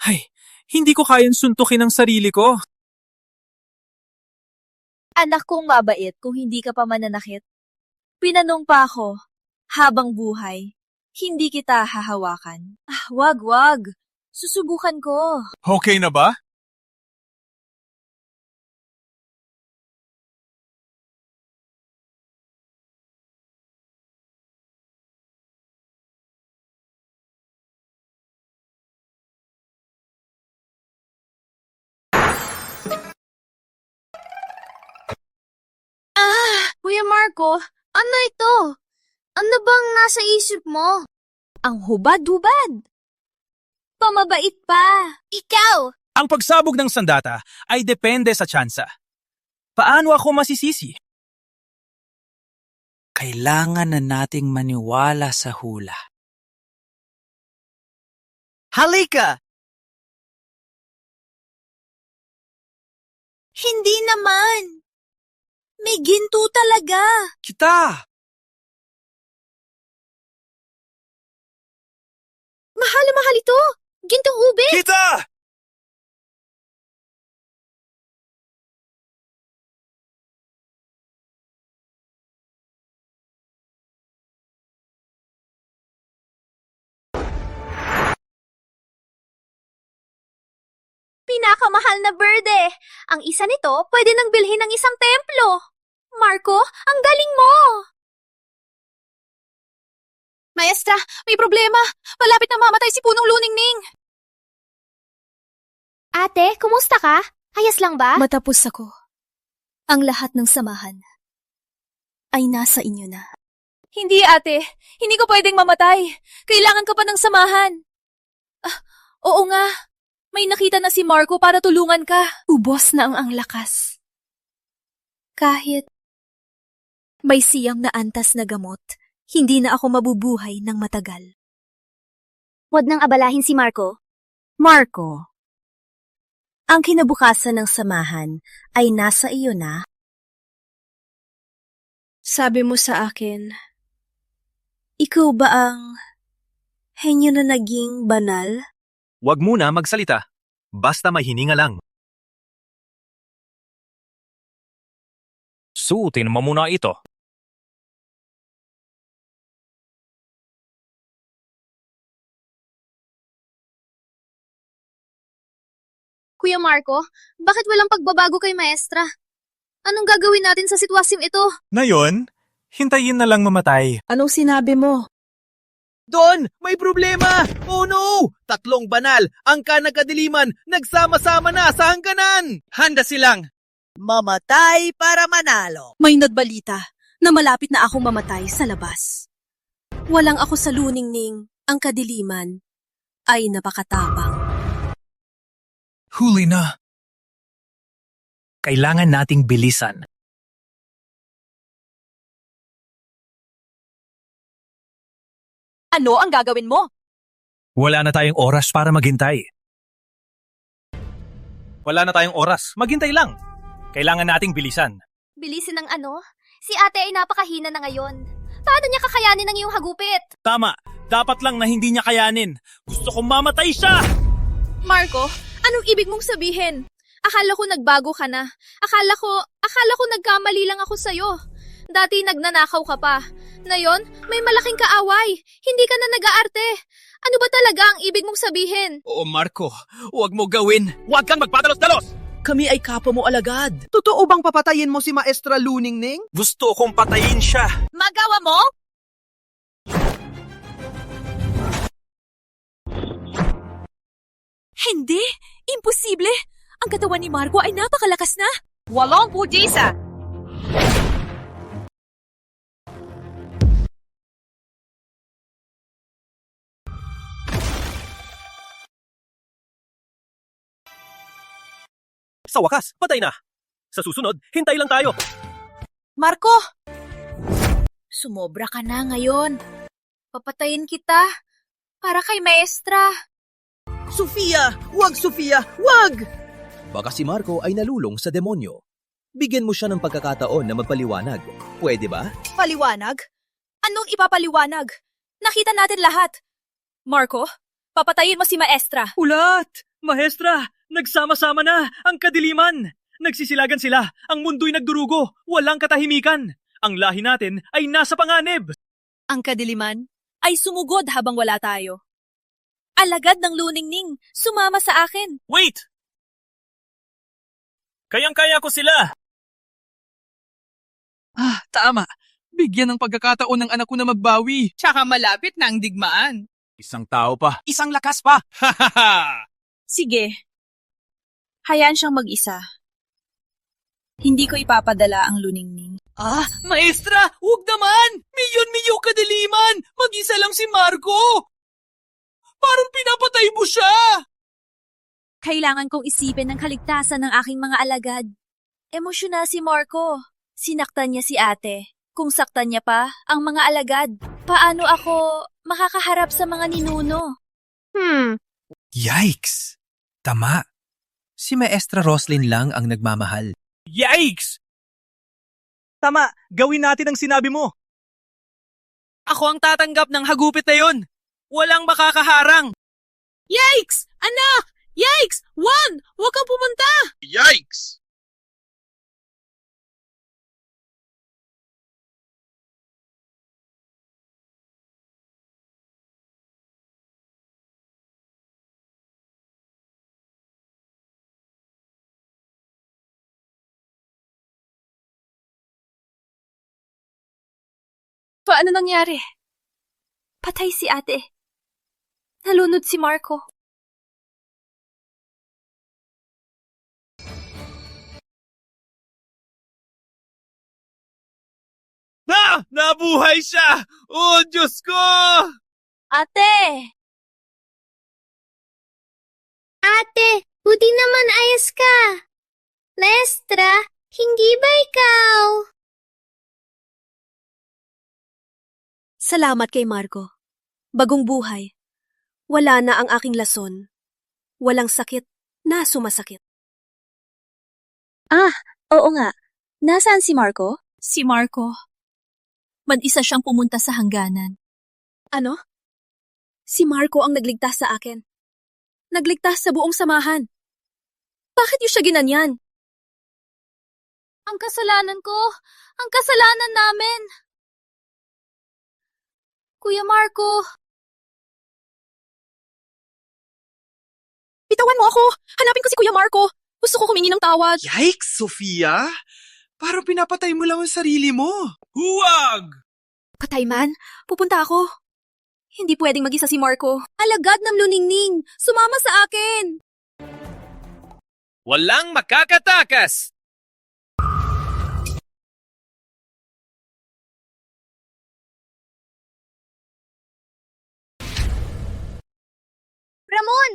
Ay, hindi ko kayang suntukin ang sarili ko. Anak kong mabait kung hindi ka pa mananakit. Pinanong pa ako, habang buhay, hindi kita hahawakan. Wag. Susubukan ko. Okay na ba? Kuya Marco, ano ito? Ano bang nasa isip mo? Ang hubad-hubad. Pamabait pa. Ikaw! Ang pagsabog ng sandata ay depende sa tsansa. Paano ako masisisi? Kailangan na nating maniwala sa hula. Halika! Hindi naman. May ginto talaga. Kita! Mahal na mahal ito! Gintong ube! Kita! Pinakamahal na berde. Ang isa nito pwede nang bilhin ng isang templo. Marco, ang galing mo! Maestra, may problema. Malapit na mamatay si punong luningning. Ate, kumusta ka? Ayos lang ba? Matapos ako. Ang lahat ng samahan ay nasa inyo na. Hindi, ate. Hindi ko pwedeng mamatay. Kailangan ka pa ng samahan. Oo nga. May nakita na si Marco para tulungan ka. Ubos na ang lakas. Kahit may siyam na antas na gamot, hindi na ako mabubuhay ng matagal. Huwag nang abalahin si Marco. Marco, ang kinabukasan ng samahan ay nasa iyo na. Sabi mo sa akin, ikaw ba ang henyo na naging banal? Huwag muna magsalita. Basta may hininga lang. Suotin mo muna ito. Kuya Marco, bakit walang pagbabago kay maestra? Anong gagawin natin sa sitwasyong ito? Ngayon, hintayin na lang mamatay. Anong sinabi mo? Don, may problema! Oh no! Tatlong banal, ang kanagkadiliman, nagsama-sama na sa hangganan! Handa silang mamatay para manalo. May nagbalita na malapit na akong mamatay sa labas. Walang ako sa luningning, ang kadiliman ay napakatapang. Huli na. Kailangan nating bilisan. Ano ang gagawin mo? Wala na tayong oras para maghintay. Wala na tayong oras. Maghintay lang. Kailangan nating bilisan. Bilisin ng ano? Si ate ay napakahina na ngayon. Paano niya kakayanin ang iyong hagupit? Tama. Dapat lang na hindi niya kayanin. Gusto kong mamatay siya! Marco, anong ibig mong sabihin? Akala ko nagbago ka na. Akala ko nagkamali lang ako sa'yo. Dati nagnanakaw ka pa. Ngayon, may malaking kaaway. Hindi ka na nag-aarte. Ano ba talaga ang ibig mong sabihin? Oo, Marco. Huwag mo gawin. Huwag kang magpadalos-dalos! Kami ay kapwa mo alagad. Totoo bang papatayin mo si Maestra Luningning? Gusto kong patayin siya. Magawa mo? Hindi! Imposible! Ang katawan ni Marco ay napakalakas na! Walang pudisa! Sa wakas, patay na. Sa susunod, hintay lang tayo. Marco! Sumobra ka na ngayon. Papatayin kita. Para kay maestra. Sofia! Wag, Sofia! Wag! Baka si Marco ay nalulong sa demonyo. Bigyan mo siya ng pagkakataon na magpaliwanag. Pwede ba? Paliwanag? Anong ipapaliwanag? Nakita natin lahat. Marco, papatayin mo si maestra. Ulat! Maestra, nagsama-sama na ang kadiliman. Nagsisilagan sila. Ang mundo'y nagdurugo. Walang katahimikan. Ang lahi natin ay nasa panganib. Ang kadiliman ay sumugod habang wala tayo. Alagad ng luningning, sumama sa akin. Wait! Kayang-kaya ko sila. Tama. Bigyan ng pagkakataon ng anak ko na magbawi. Tsaka malapit na ang digmaan. Isang tao pa. Isang lakas pa. Sige. Hayaan siyang mag-isa. Hindi ko ipapadala ang luningning. Maestra! Huwag naman! Milyon-milyon kadiliman! Mag-isa lang si Marco! Parang pinapatay mo siya! Kailangan kong isipin ang kaligtasan ng aking mga alagad. Emosyonal si Marco. Sinaktan niya si ate. Kung saktan niya pa ang mga alagad, paano ako makakaharap sa mga ninuno? Yikes! Tama. Si Maestra Roslyn lang ang nagmamahal. Yikes! Tama, gawin natin ang sinabi mo. Ako ang tatanggap ng hagupit na yon. Walang makakaharang. Yikes! Anak! Yikes! Wag! Huwag kang pumunta! Yikes! Paano nangyari? Patay si ate. Nalunod si Marco. Nabuhay siya! Oh, Diyos ko! Ate! Ate, buti naman ayos ka. Maestra, hindi ba ikaw? Salamat kay Marco. Bagong buhay. Wala na ang aking lason. Walang sakit na sumasakit. Oo nga. Nasaan si Marco? Si Marco. Mag-isa siyang pumunta sa hangganan. Ano? Si Marco ang nagligtas sa akin. Nagligtas sa buong samahan. Bakit niyo siya ginanyan? Ang kasalanan ko! Ang kasalanan namin! Kuya Marco! Bitawan mo ako! Hanapin ko si Kuya Marco! Gusto ko humingi ng tawad. Yikes, Sofia! Parang pinapatay mo lang ang sarili mo. Huwag! Patay man, pupunta ako. Hindi pwedeng mag-isa si Marco. Alagad ng luningning! Sumama sa akin! Walang makakatakas! Ramon!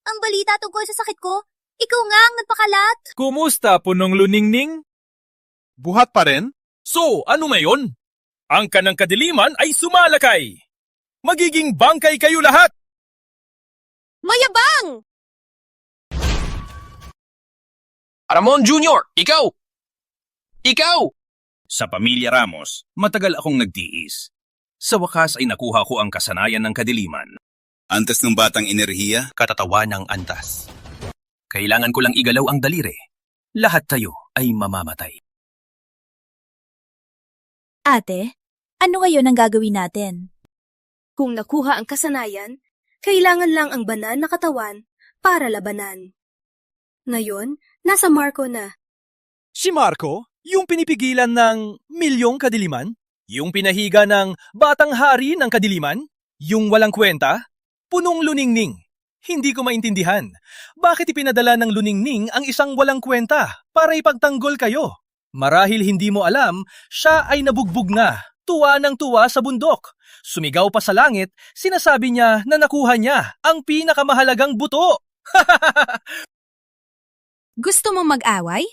Ang balita tungkol sa sakit ko, ikaw nga ang nagpakalat. Kumusta, punong luningning? Buhat pa rin? So, ano ngayon? Ang kanang kadiliman ay sumalakay. Magiging bangkay kayo lahat! Mayabang! Ramon Jr., ikaw! Ikaw! Sa pamilya Ramos, matagal akong nagtiis. Sa wakas ay nakuha ko ang kasanayan ng kadiliman. Antas ng batang enerhiya? Katatawa ng antas. Kailangan ko lang igalaw ang daliri. Lahat tayo ay mamamatay. Ate, ano ngayon ang gagawin natin? Kung nakuha ang kasanayan, kailangan lang ang banal na katawan para labanan. Ngayon, nasa Marco na. Si Marco? Yung pinipigilan ng milyong kadiliman? Yung pinahiga ng batang hari ng kadiliman? Yung walang kwenta? Punong luningning. Hindi ko maintindihan. Bakit ipinadala ng luningning ang isang walang kwenta para ipagtanggol kayo? Marahil hindi mo alam, siya ay nabugbog na. Tuwa ng tuwa sa bundok. Sumigaw pa sa langit, sinasabi niya na nakuha niya ang pinakamahalagang buto. Gusto mo mag-away?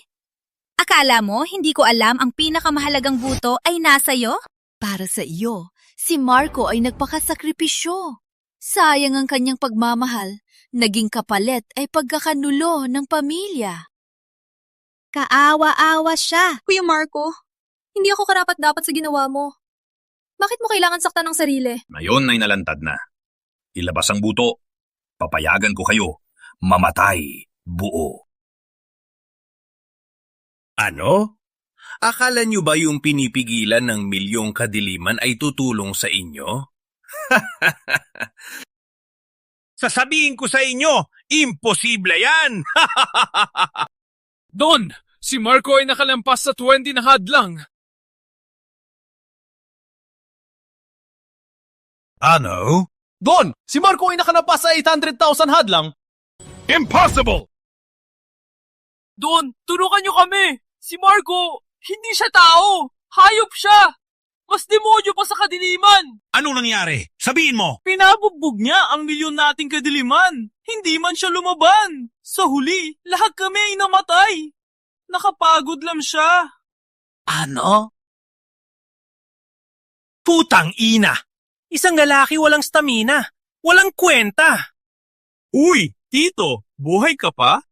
Akala mo hindi ko alam ang pinakamahalagang buto ay nasa'yo? Para sa iyo, si Marco ay nagpakasakripisyo. Sayang ang kanyang pagmamahal. Naging kapalit ay pagkakanulo ng pamilya. Kaawa-awa siya. Kuya Marco, hindi ako karapat-dapat sa ginawa mo. Bakit mo kailangan saktan ng sarili? Ngayon ay nalantad na. Ilabas ang buto. Papayagan ko kayo. Mamatay. Buo. Ano? Akala niyo ba yung pinipigilan ng milyong kadiliman ay tutulong sa inyo? Sasabihin ko sa inyo, imposible yan! Don, si Marco ay nakalampas sa 20 na hadlang. Ano? Don, si Marco ay nakanapa sa 800,000 hadlang. Impossible! Don, tulungan niyo kami! Si Marco, hindi siya tao! Hayop siya! Mas demonyo pa sa kadiliman! Ano nangyari? Sabihin mo! Pinabugbog niya ang milyon nating kadiliman. Hindi man siya lumaban. Sa huli, lahat kami ay namatay. Nakapagod lang siya. Ano? Putang ina! Isang lalaki walang stamina. Walang kwenta. Uy, Tito, buhay ka pa?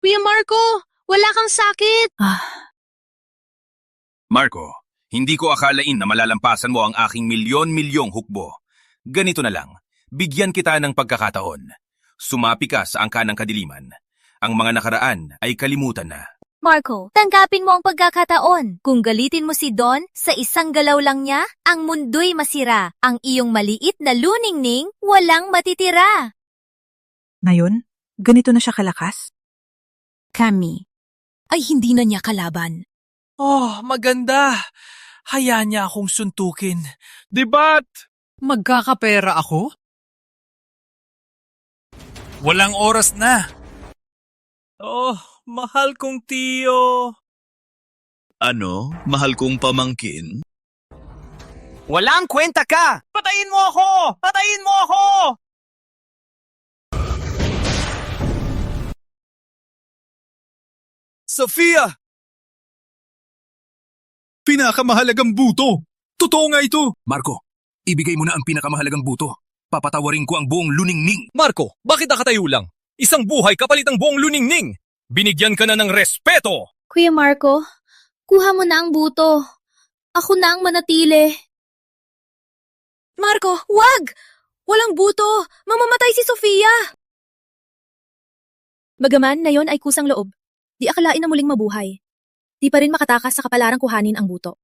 Kuya Marco, wala kang sakit. Marco, hindi ko akalain na malalampasan mo ang aking milyon-milyong hukbo. Ganito na lang, bigyan kita ng pagkakataon. Sumapi ka sa angka ng kadiliman. Ang mga nakaraan ay kalimutan na. Marco, tanggapin mo ang pagkakataon. Kung galitin mo si Don, sa isang galaw lang niya, ang mundo'y masira. Ang iyong maliit na luningning, walang matitira. Ngayon, ganito na siya kalakas? Kami ay hindi na niya kalaban. Oh, maganda. Hayaan niya akong suntukin. Debat! Magkakapera ako? Walang oras na. Oh, mahal kong tiyo. Ano? Mahal kong pamangkin? Walang kwenta ka! Patayin mo ako! Patayin mo ako! Sofia! Pinakamahalagang buto! Totoo nga ito! Marco, ibigay mo na ang pinakamahalagang buto. Papatawarin ko ang buong luningning. Marco, bakit nakatayo lang? Isang buhay kapalit ang buong luningning. Binigyan ka na ng respeto. Kuya Marco, kuha mo na ang buto. Ako na ang manatili. Marco, wag! Walang buto! Mamamatay si Sofia! Bagaman na yon ay kusang loob, di akalain na muling mabuhay. Di pa rin makatakas sa kapalarang kuhanin ang buto.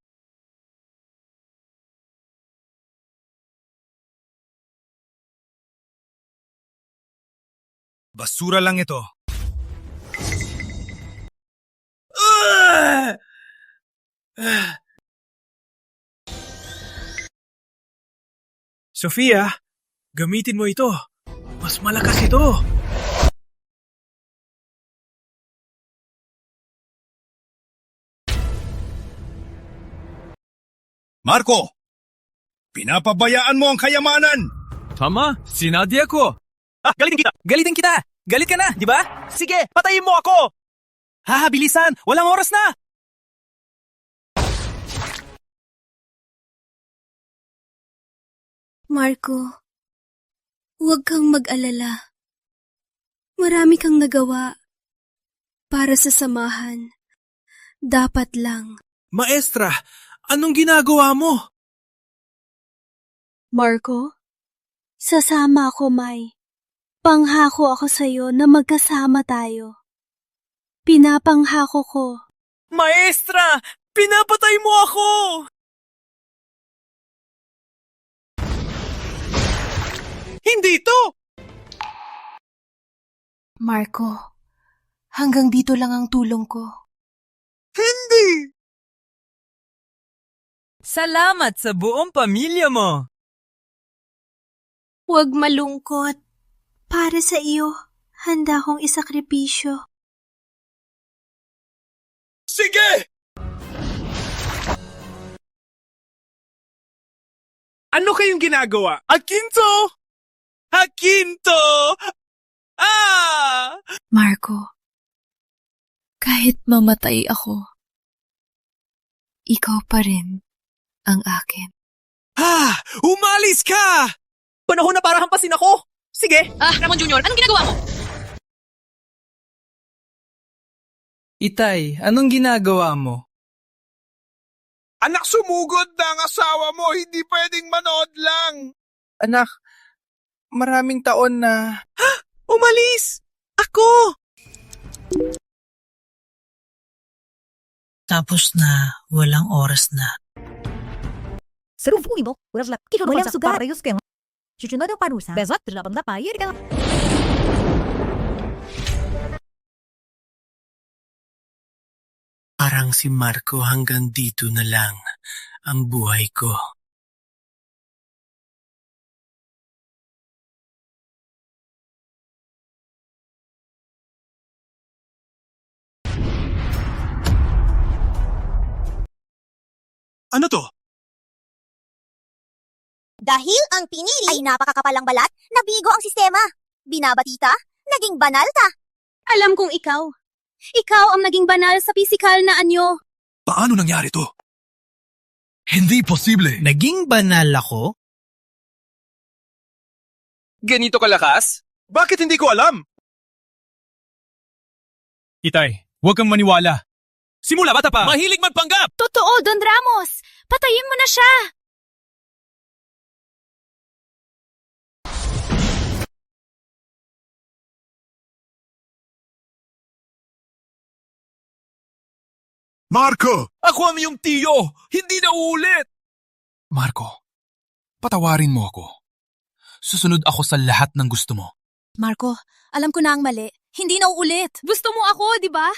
Basura lang ito. Sofia, gamitin mo ito. Mas malakas ito. Marco! Pinapabayaan mo ang kayamanan! Tama, sinadya ko. Galitin kita! Galitin kita! Galit ka na, di ba? Sige, patayin mo ako! Bilisan! Walang oras na! Marco, huwag kang mag-alala. Marami kang nagawa para sa samahan. Dapat lang. Maestra, anong ginagawa mo? Marco, sasama ako, May. Panghako ako sa'yo na magkasama tayo. Pinapanghako ko. Maestra! Pinapatay mo ako! Hindi to! Marco, hanggang dito lang ang tulong ko. Hindi! Salamat sa buong pamilya mo. Huwag malungkot. Para sa iyo, handa kong isakripisyo. Sige! Ano kayong ginagawa? Akinto! Akinto! Ah! Marco, kahit mamatay ako, ikaw pa rin ang akin. Ah! Umalis ka! Panahon na para hampasin ako! Sige! Ramon Jr., anong ginagawa mo? Itay, anong ginagawa mo? Anak, sumugod na ang asawa mo. Hindi pwedeng manood lang. Anak, maraming taon na... Umalis! Ako! Tapos na, walang oras na. Sarufuni mo, uras lang. Walang sugar. Parayos kayo. Susunod ang panusa. Bezot, lapang lapay. Ka. Parang si Marco hanggang dito na lang ang buhay ko. Ano to? Dahil ang pinili ay napakakapalang balat, nabigo ang sistema. Binabatita, naging banal ka. Alam kong ikaw. Ikaw ang naging banal sa pisikal na anyo. Paano nangyari to? Hindi posible. Naging banal ako? Ganito kalakas? Bakit hindi ko alam? Itay, huwag kang maniwala. Simula bata pa! Mahilig magpanggap! Totoo, Don Ramos! Patayin mo na siya! Marco! Ako ang iyong tiyo! Hindi na uulit! Marco, patawarin mo ako. Susunod ako sa lahat ng gusto mo. Marco, alam ko na ang mali. Hindi na uulit. Gusto mo ako, di ba?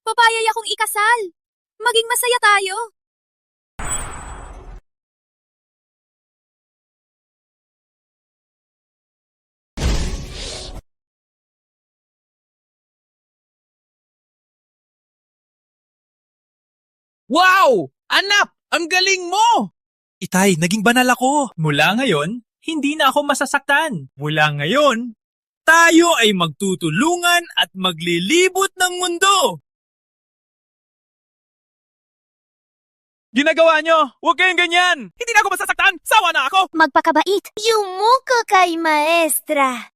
Papayay akong ikasal. Maging masaya tayo. Wow! Anak! Ang galing mo! Itay, naging banal ako. Mula ngayon, hindi na ako masasaktan. Mula ngayon, tayo ay magtutulungan at maglilibot ng mundo. Ginagawa nyo! Huwag kayong ganyan! Hindi na ako masasaktan! Sawa na ako! Magpakabait. Yumuko kay maestra.